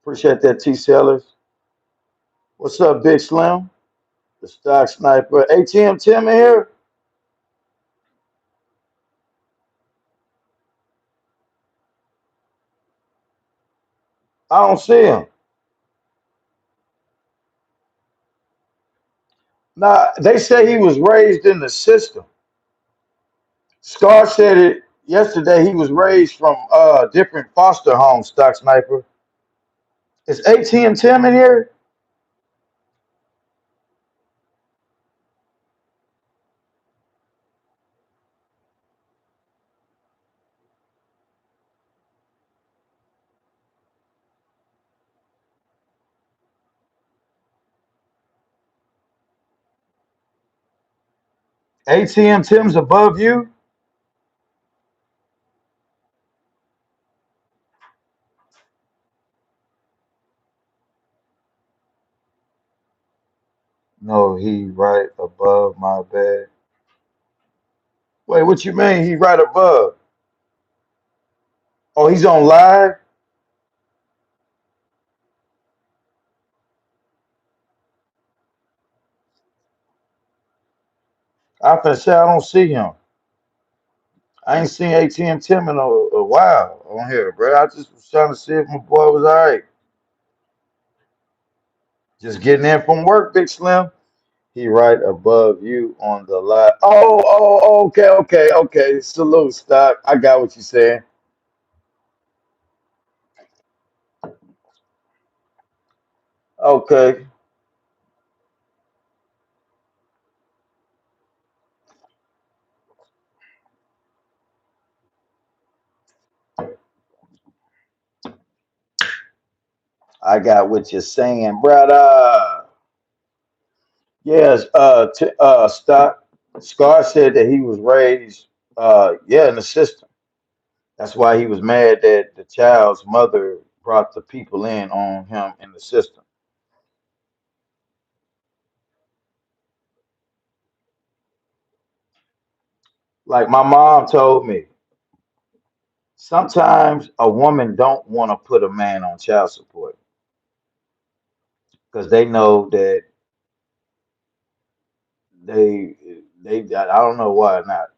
Appreciate that, T Sellers. What's up, Big Slim? The stock sniper. ATM Tim in here? I don't see him. Nah, they say he was raised in the system. Scar said it yesterday. He was raised from different foster homes, stock sniper. Is ATM Tim in here? ATM Tim's above you? No, he right above my bed. Wait, what you mean? He right above? Oh, he's on live? I finna say I don't see him. I ain't seen ATM Tim in a while on here, bro. I just was trying to see if my boy was all right. Just getting in from work, Big Slim. He right above you on the live. Oh, okay. Salute, stock. I got what you saying. Okay, I got what you're saying, brother. Yes, stock. Scar said that he was raised, yeah, in the system. That's why he was mad that the child's mother brought the people in on him in the system. Like my mom told me, sometimes a woman don't want to put a man on child support. because they know that they I don't know why not,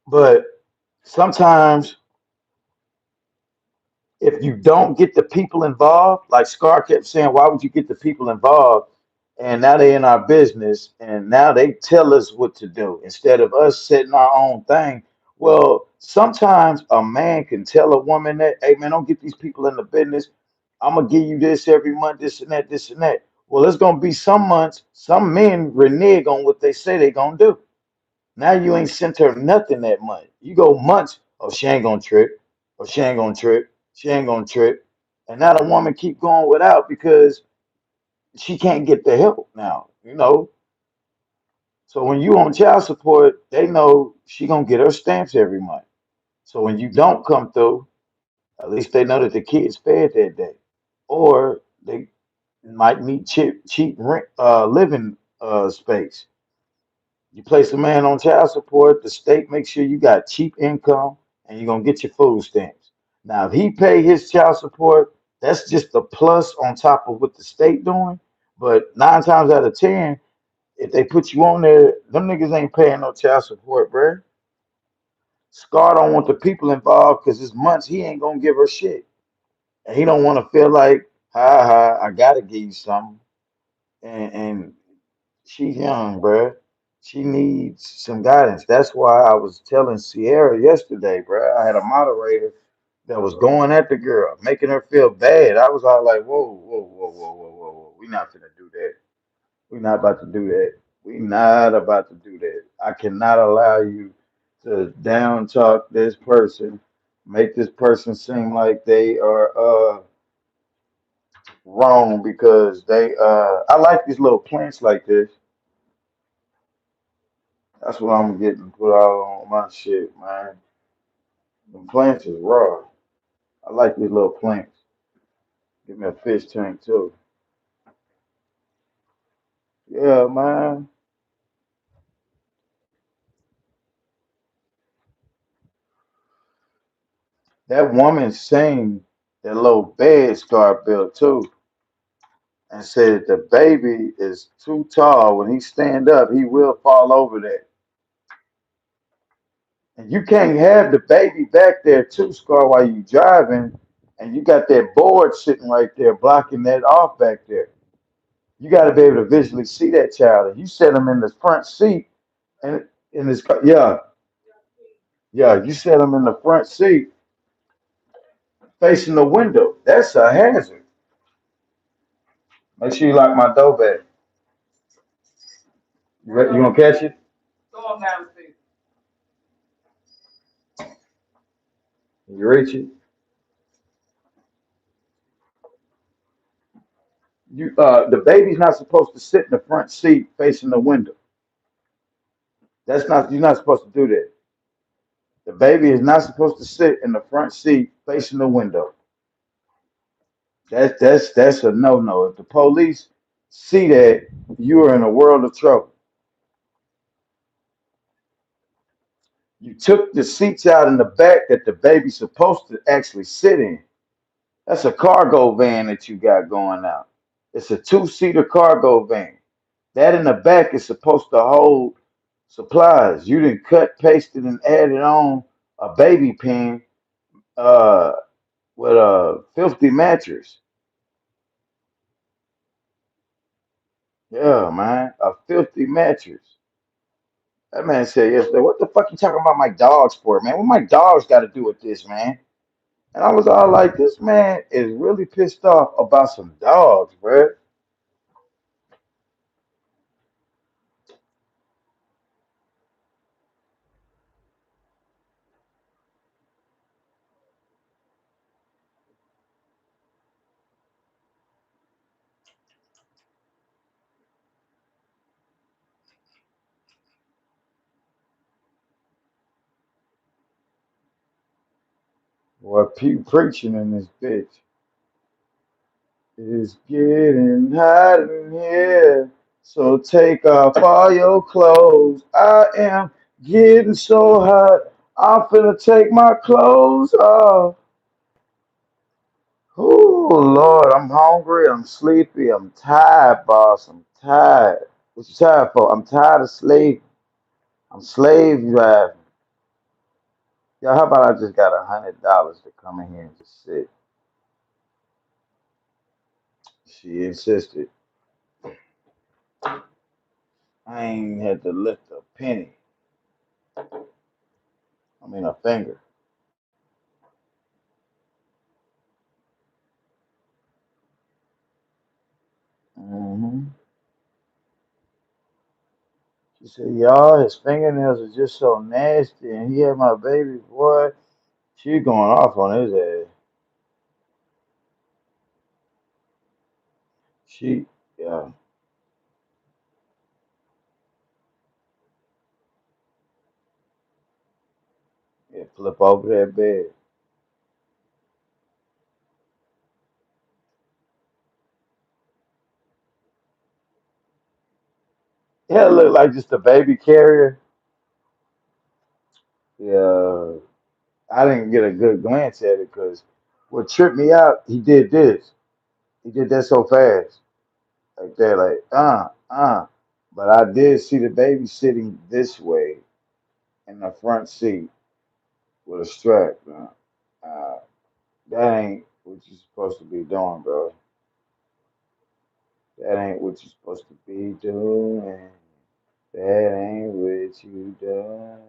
but sometimes if you don't get the people involved, like Scar kept saying, why would you get the people involved? And now they in our business, and now they tell us what to do instead of us setting our own thing. Well, sometimes a man can tell a woman that, hey man, don't get these people in the business. I'm gonna give you this every month, this and that, this and that. Well, it's gonna be some months, some men renege on what they say they gonna do. Now you ain't sent her nothing that month. You go months, oh she ain't gonna trip, or she ain't gonna trip, she ain't gonna trip, and now the woman keep going without because she can't get the help now. So when you on child support, they know she gonna get her stamps every month. So when you don't come through, at least they know that the kid's fed that day, or they might need cheap rent, living space. You place a man on child support, the state makes sure you got cheap income and you're gonna get your food stamps. Now, if he pay his child support, that's just a plus on top of what the state doing. But 9 times out of 10, if they put you on there, them niggas ain't paying no child support, bruh. Scar don't want the people involved because his months he ain't gonna give her shit, and he don't want to feel like, ha ha, I gotta give you something, and she's young, bruh. She needs some guidance. That's why I was telling Sierra yesterday, bruh. I had a moderator that was going at the girl, making her feel bad. I was all like, whoa, whoa, whoa, whoa, whoa, whoa, whoa. We not finna do that. We not about to do that. We not about to do that. I cannot allow you to down talk this person, make this person seem like they are wrong because they I like these little plants like this. That's what I'm getting put out on my shit, man. The plants is raw. I like these little plants. Give me a fish tank too. Yeah, man. That woman seen that little bed Scar built too, and said the baby is too tall. When he stand up, he will fall over that. And you can't have the baby back there too, Scar, while you driving, and you got that board sitting right there blocking that off back there. You got to be able to visually see that child. And you set him in the front seat, and in his car, yeah, yeah, you set him in the front seat facing the window. That's a hazard. Make sure you lock my door back. You gonna catch it? You reach it? The baby's not supposed to sit in the front seat facing the window. That's not You're not supposed to do that. The baby is not supposed to sit in the front seat facing the window. That's a no no. If the police see that, you are in a world of trouble. You took the seats out in the back that the baby's supposed to actually sit in. That's a cargo van that you got going out. It's a two-seater cargo van. That in the back is supposed to hold supplies. You didn't cut, pasted, and added on a baby pen uh, with a filthy mattress. Yeah, man, a filthy mattress. That man said yesterday, "What the fuck you talking about my dogs for, man? What my dogs got to do with this, man?" And I was all like, "This man is really pissed off about some dogs, bro." What preaching in this bitch? It's getting hot in here, so take off all your clothes. I am getting so hot, I'm finna take my clothes off. Oh Lord, I'm hungry. I'm sleepy. I'm tired, boss. I'm tired. What you tired for? I'm tired of sleep. I'm slave driving. Yo, how about I just got $100 to come in here and just sit? She insisted. I ain't had to lift a penny. I mean a finger. Hmm. She said, y'all, his fingernails are just so nasty, and he had my baby boy. She going off on his ass. She, yeah, yeah, flip over that bed. Yeah, it looked like just a baby carrier. Yeah, I didn't get a good glance at it because what tripped me out, he did this. He did that so fast, like that, like But I did see the baby sitting this way in the front seat with a strap. Uh, that ain't what you're supposed to be doing, bro. That ain't what you're supposed to be doing. That ain't what you doing.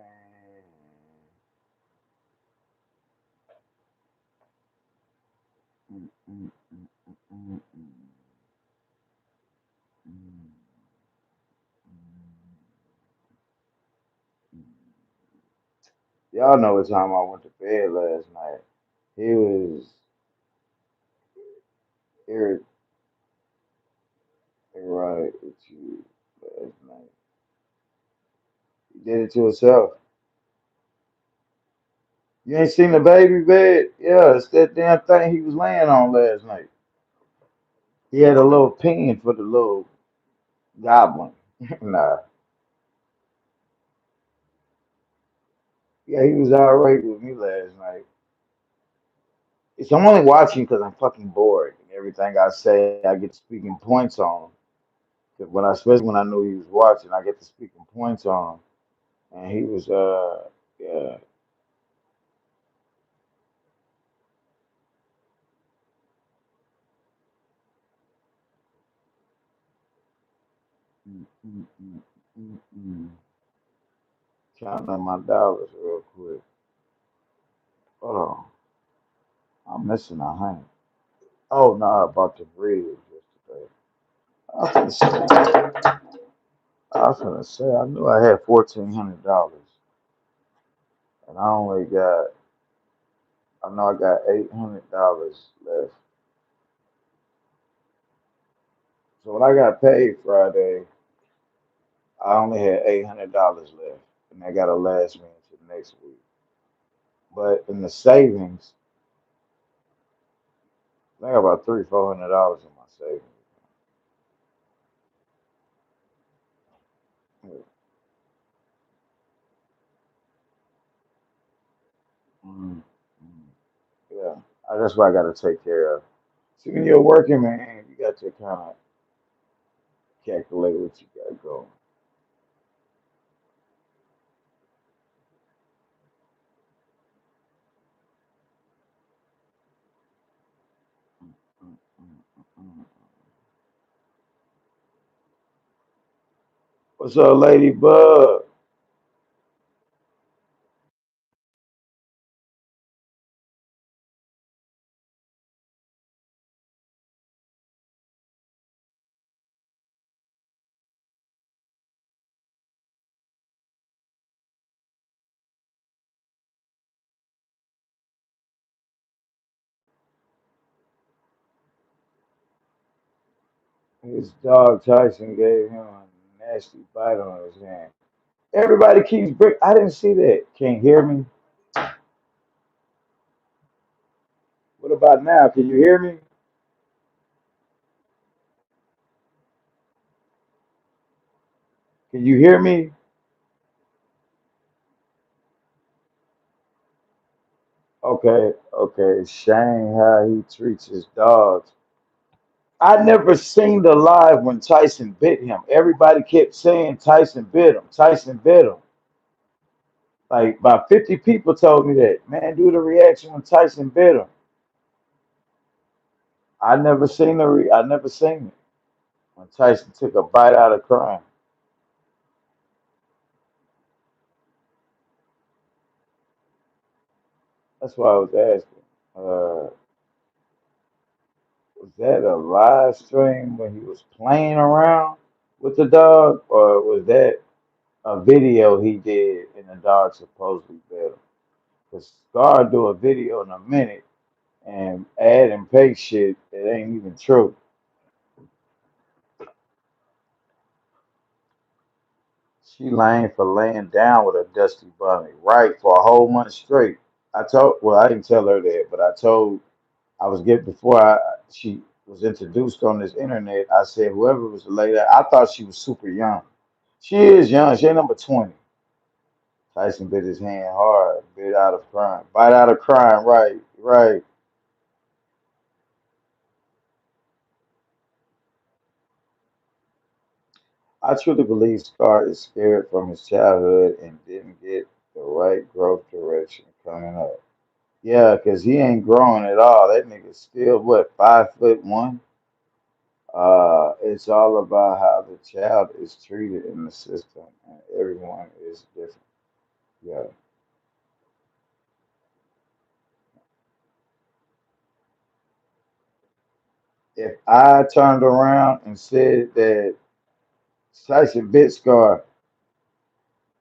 Mm, mm, mm, mm, mm, mm, mm. Y'all know what time I went to bed last night. He was irritated right with you last night. He did it to himself. You ain't seen the baby bed? Yeah, it's that damn thing he was laying on last night. He had a little pen for the little goblin. Nah. Yeah, he was all right with me last night. It's I'm only watching because I'm fucking bored. And everything I say, I get speaking points on. 'Cause when I, especially when I knew he was watching, I get the speaking points on. And he was, yeah. Mm, mm, mm, mm, mm. Counting up my dollars real quick. Hold on, I'm missing a hundred. Oh no, I bought the bridge yesterday. I was gonna say, I knew I had $1,400, and I know I got $800 left. So when I got paid Friday, I only had $800 left, and I gotta last me into next week. But in the savings, I got about $300-400 in my savings. Mm, mm, yeah, that's what I gotta take care of. See, when you're working, man, you got to kind of calculate what you got going. Mm, mm, mm, mm. What's up, Ladybug? His dog Tyson gave him a nasty bite on his hand. Everybody keeps break. I didn't see that. Can't hear me. What about now? Can you hear me? Can you hear me? Okay, okay. Shane, how he treats his dogs. I never seen the live when Tyson bit him. Everybody kept saying Tyson bit him. Tyson bit him. Like about 50 people told me that. Man, do the reaction when Tyson bit him. I never seen it when Tyson took a bite out of crime. That's why I was asking. Was that a live stream when he was playing around with the dog, or was that a video he did and the dog supposedly bit him? Because Scar do a video in a minute and add and pay shit that ain't even true. She lame for laying down with a dusty bunny, right, for a whole month straight. Well, I didn't tell her that, but I was getting, before she was introduced on this internet, I said, whoever was the lady, I thought she was super young. She is young. She ain't number 20. Tyson bit his hand hard, bit out of crime. Bite out of crime, right, right. I truly believe Scar is scared from his childhood and didn't get the right growth direction coming up. Yeah, because he ain't growing at all. That nigga's still, what, 5'1"? It's all about how the child is treated in the system, and everyone is different. Yeah. If I turned around and said that Tyson bit Scar,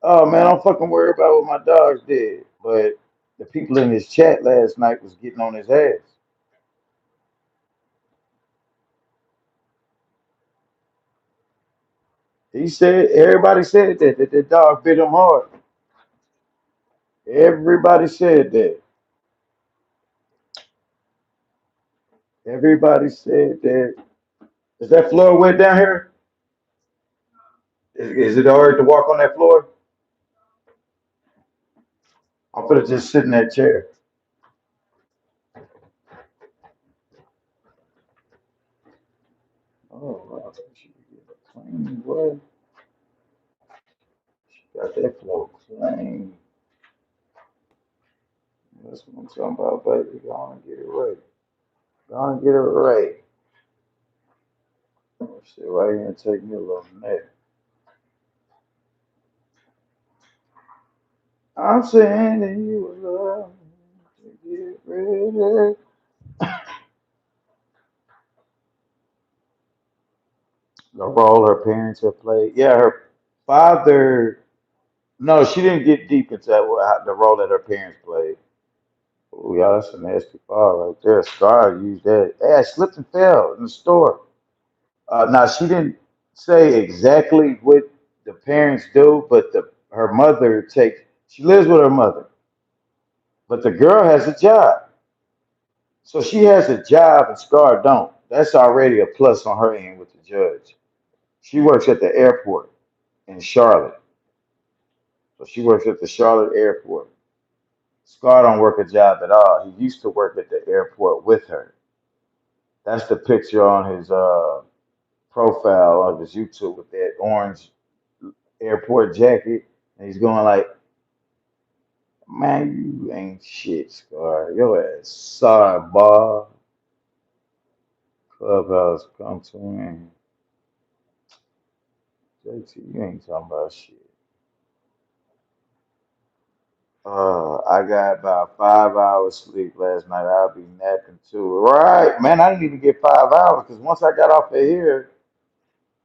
oh man, I'm fucking worried about what my dogs did. But the people in his chat last night was getting on his ass. He said everybody said that the dog bit him hard. Everybody said that. Everybody said that. Is that floor wet down here? Is it alright to walk on that floor? I'm gonna just sit in that chair. Oh, wow. She clean, boy. She got that floor clean. That's what I'm talking about, baby. Go on and get it right. Go on and get it right. Sit right here and take me a little nap. I'm saying that you love me to get ready. The role her parents have played. Yeah, her father. No, she didn't get deep into that, the role that her parents played. Oh, yeah, that's a nasty fall right there. Scar used that. Hey, I slipped and fell in the store. Now, she didn't say exactly what the parents do, but her mother takes. She lives with her mother, but the girl has a job. So she has a job and Scar don't. That's already a plus on her end with the judge. She works at the airport in Charlotte. So she works at the Charlotte airport. Scar don't work a job at all. He used to work at the airport with her. That's the picture on his profile of his YouTube with that orange airport jacket. And he's going like, man, you ain't shit, Scar. Your ass sorry, boy. Clubhouse come to an JT, you ain't talking about shit. I got about 5 hours sleep last night. I'll be napping too. Right, man. I didn't even get 5 hours because once I got off of here,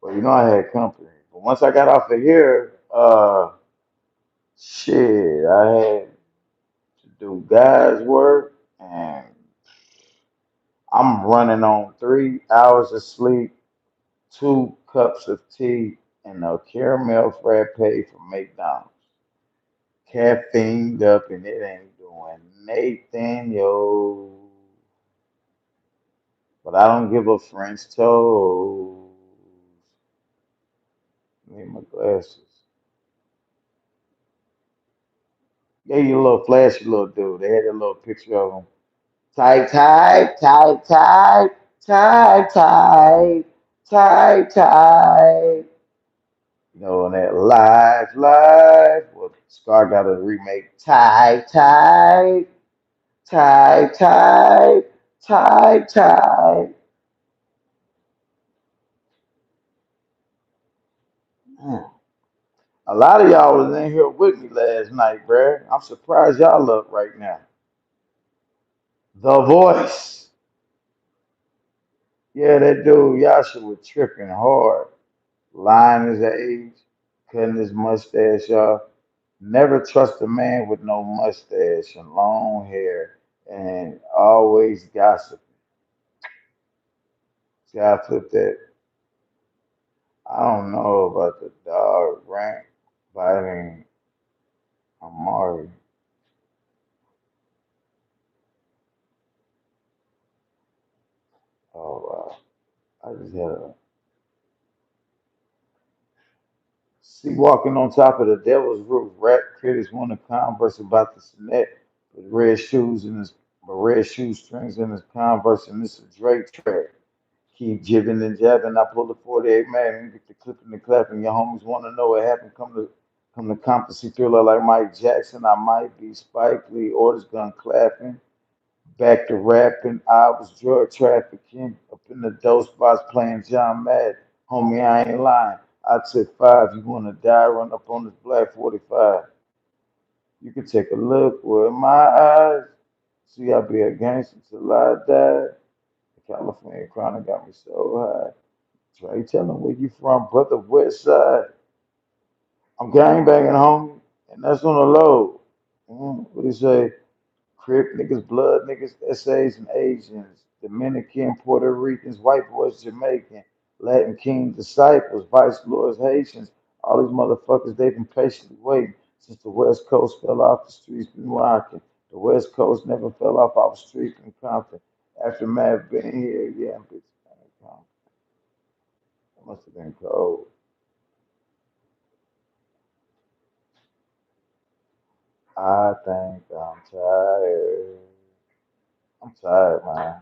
well, you know I had company. But once I got off of here, shit, I had to do guys work, and I'm running on 3 hours of sleep, 2 cups of tea, and a caramel frappe from McDonald's. Caffeined up, and it ain't doing Nathan, yo. But I don't give a French toast. Need my glasses. Gave you a little flashy little dude. They had a little picture of him. Tight, tight, tight, tight, tight, tight, tight, tight. You know, and that live, live. Well, Scar got a remake. Tight, tight, tight, tight, tight, tight. Man, a lot of y'all was in here with me last night, bruh. I'm surprised y'all up right now. The voice. Yeah, that dude, Yasha was tripping hard. Lying his age, cutting his mustache off. Never trust a man with no mustache and long hair and always gossiping. See, I put that. I don't know about the dog rank biting Amari. Oh, wow. I just had a see walking on top of the devil's roof. Rat critics want to converse about the snake with red shoes and his but red shoe strings in his converse, and this is Drake track. Keep jibbing and jabbing. I pull the 48 man and get the clipping and clapping. Your homies want to know what happened. Come to competency thriller like Mike Jackson. I might be Spike Lee. Orders gun clapping. Back to rapping. I was drug trafficking. Up in the dope spots playing John Madden. Homie, I ain't lying. I took five. You wanna die? Run up on this black 45. You can take a look with my eyes. See, I be a gangster till I die. The California chronic got me so high. Trey, tell them where you from, brother. West side. I'm gang banging, homie, and that's on the low. What do you say? Crip niggas, blood niggas, essays and Asians, Dominican, Puerto Ricans, white boys, Jamaican, Latin King disciples, vice lords, Haitians. All these motherfuckers, they've been patiently waiting since the West Coast fell off the streets been rocking. The West Coast never fell off our streets in Compton. Aftermath been here, yeah, bitch. It must have been cold. I think I'm tired. I'm tired, man.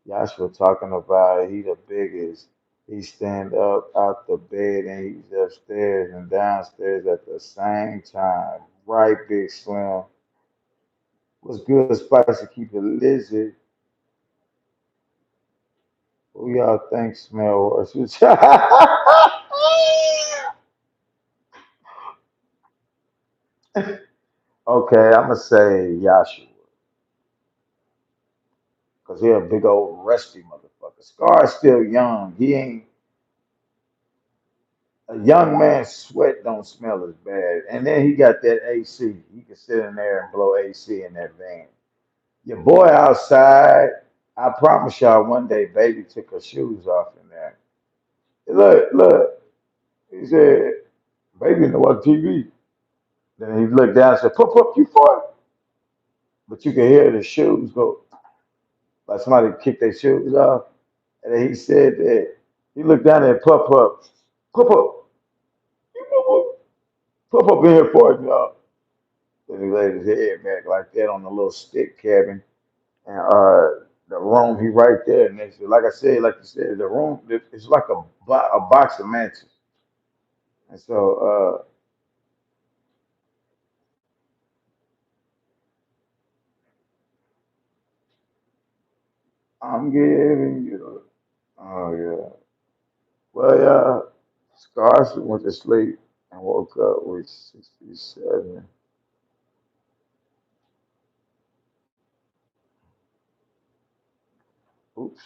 Yashua talking about it. He the biggest. He stand up out the bed and he's upstairs and downstairs at the same time. Right, Big Slim. What's good, Spicy? Keep it lizard. Who y'all think smell worse? Okay, I'm gonna say Yashua because he a big old rusty motherfucker. Scar is still young. He ain't a young man's sweat don't smell as bad. And then he got that AC. He can sit in there and blow AC in that van. Your boy outside, I promise y'all one day baby took her shoes off in there. Look, look. He said, baby in the watch TV. Then he looked down and said, Pup, you for?" But you can hear the shoes go, like somebody kicked their shoes off. And then he said that he looked down at Pup, you Pup in here for it, y'all. Then he laid his head back like that on the little stick cabin. And the room, he right there next to, like I said, like you said, the room, it's like a box of matches. And so I'm giving you, oh yeah. Well, yeah, Scars went to sleep and woke up with 67. Oops.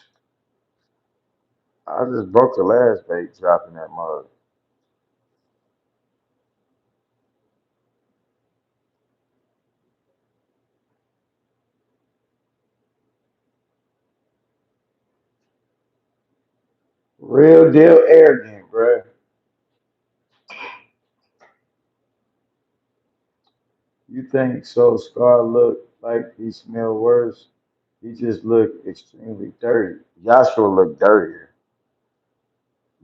I just broke the last bait dropping that mug. Real deal arrogant, bruh. You think so? Scar look like he smell worse. He just looked extremely dirty. Joshua looked dirtier.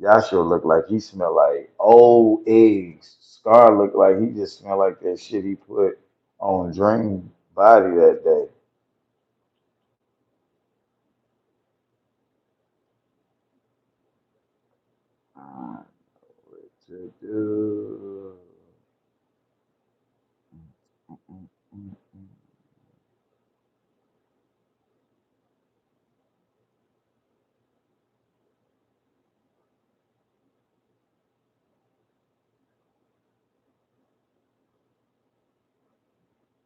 Joshua looked like he smelled like old eggs Scar looked like he just smelled like that shit he put on Dream body that day. Uh, what to do?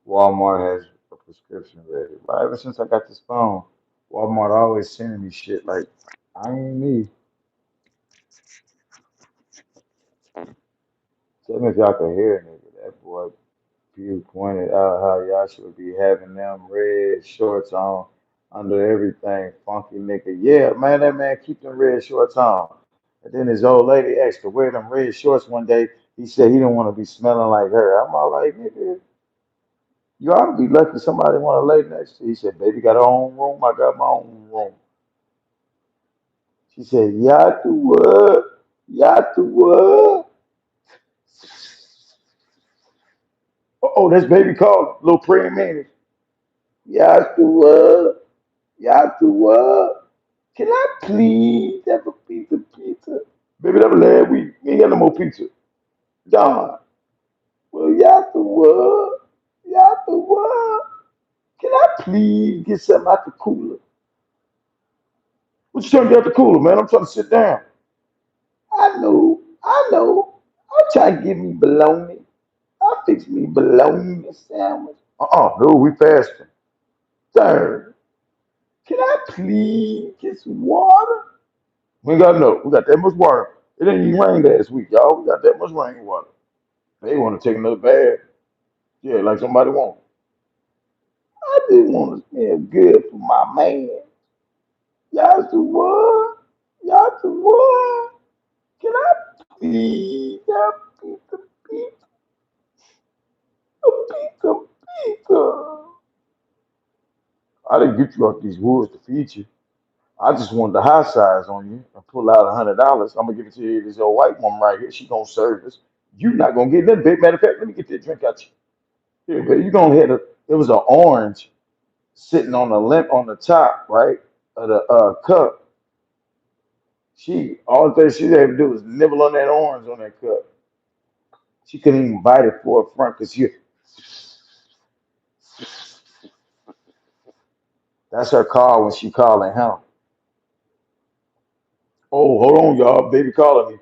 Walmart has a prescription ready. But ever since I got this phone, Walmart always sending me shit like I ain't me. Tell me if y'all can hear nigga. That boy Pew pointed out how y'all should be having them red shorts on under everything. Funky nigga. Yeah, man, that man keep them red shorts on. And then his old lady asked to wear them red shorts one day. He said he didn't want to be smelling like her. I'm all like, nigga, you ought to be lucky somebody want to lay next to you. He said, baby got her own room. I got my own room. She said, yeah, to what? Yeah, to what? Oh, that's baby called little praying mantis. Yeah, to what? Yeah, to what? Can I please have a piece of pizza? Baby, that was last week. We ain't got no more pizza. Don. Well, y'all the what? Y'all the what? Can I please get something out the cooler? What you trying to get out the cooler, man? I'm trying to sit down. I know. I know. I'm trying to give me bologna. I'll fix me bologna sandwich. No, we fasting. Third, can I please get some water? We ain't got no. We got that much water. It didn't even rain last week, y'all. We got that much rain water. They want to take another bath. Yeah, like somebody wants. I just want to smell good for my man. Y'all do what? Y'all do what? Can I please have pizza, pizza, pizza, pizza? I didn't get you off these woods to feed you. I just wanted the high size on you and pull out $100. I'm gonna give it to you. This old white woman right here. She gonna serve us. You not gonna get nothing, big. Matter of fact, let me get that drink out you. Here, but you gonna hit a. It was an orange sitting on the limp on the top, right, of the cup. She all the thing she was able to do was nibble on that orange on that cup. She couldn't even bite it forefront because you. That's her call when she calling him. Oh, hold on, y'all. Baby calling me.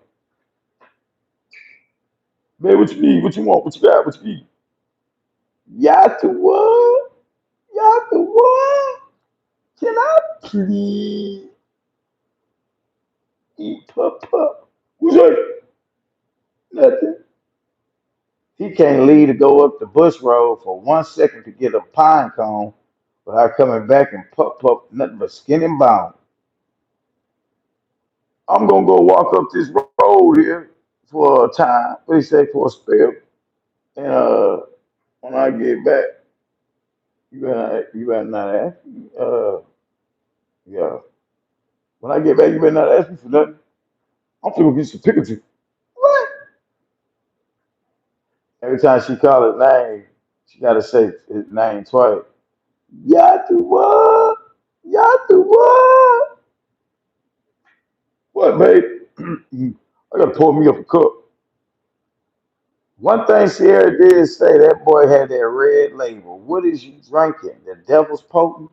Baby, what you need? What you want? What you got? What you need? Y'all the what? Y'all the what? Can I please eat pup pup? Who's that? Nothing. He can't leave to go up the bush road for 1 second to get a pine cone without coming back and pup pup nothing but skin and bone. I'm gonna go walk up this road here for a time. What do you say for a spell? And when I get back, you better not ask me. Yeah. When I get back, you better not ask me for nothing. I'm gonna get some Pikachu. What? Every time she call his name, she gotta say his name twice. Yatua, Yatua. What, babe? I gotta pour me up a cup. One thing Sierra did say that boy had that red label. What is you drinking? The devil's potent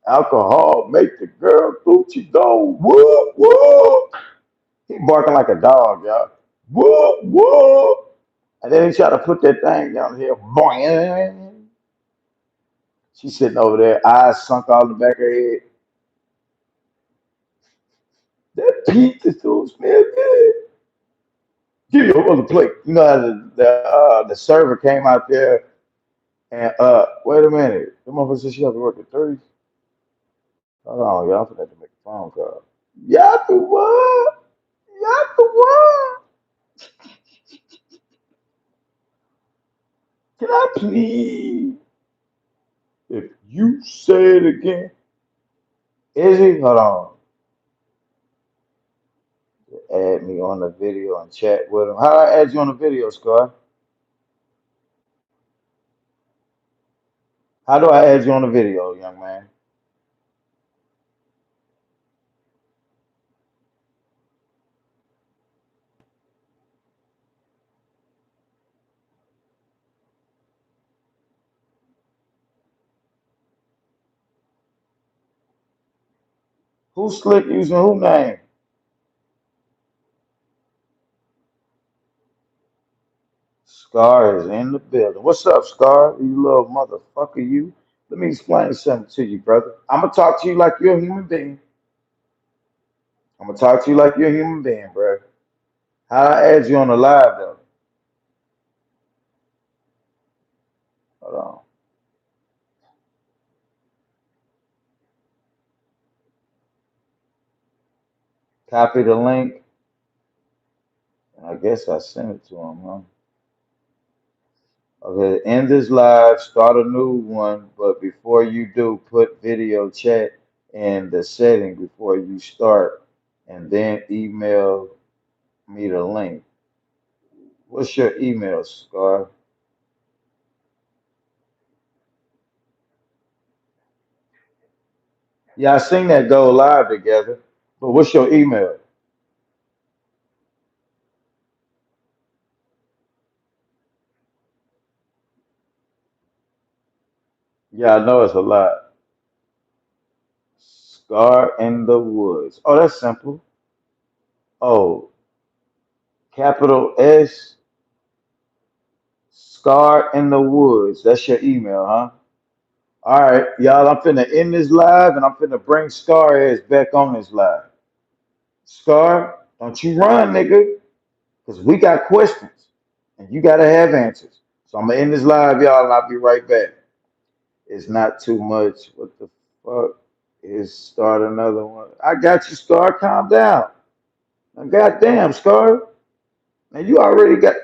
alcohol make the girl Gucci go whoop whoop. He barking like a dog, y'all. Whoop whoop. And then he tried to put that thing down here. Boing. She's sitting over there, eyes sunk all in the back of her head. That pizza so smells good. Give me another plate. You know how the server came out there and wait a minute. The motherfucker said she have to work at 3. Hold on, y'all. I'm gonna have to make a phone call. Y'all the what? Y'all the what? Can I please? If you say it again, is he? Hold on. Add me on the video and chat with him. How do I add you on the video, Scar? How do I add you on the video, young man? Who slick using who name? Scar is in the building. What's up, Scar? You little motherfucker, you. Let me explain something to you, brother. I'm gonna talk to you like you're a human being. I'm gonna talk to you like you're a human being, bro. How I add you on the live though? Hold on. Copy the link. I guess I sent it to him, huh? Okay, end this live, start a new one, but before you do, put video chat in the setting before you start, and then email me the link. What's your email, Scar? Yeah, I seen that go live together, but what's your email? Yeah, I know it's a lot. Scar in the woods. Oh, that's simple. Oh, capital S, Scar in the woods. That's your email, huh? All right, y'all, I'm finna end this live and I'm finna bring Scar ass back on this live. Scar, don't you run, nigga, because we got questions and you gotta have answers. So I'm gonna end this live, y'all, and I'll be right back. It's not too much. What the fuck is start another one? I got you, Scar. Calm down. Now, goddamn, Scar. Now you already got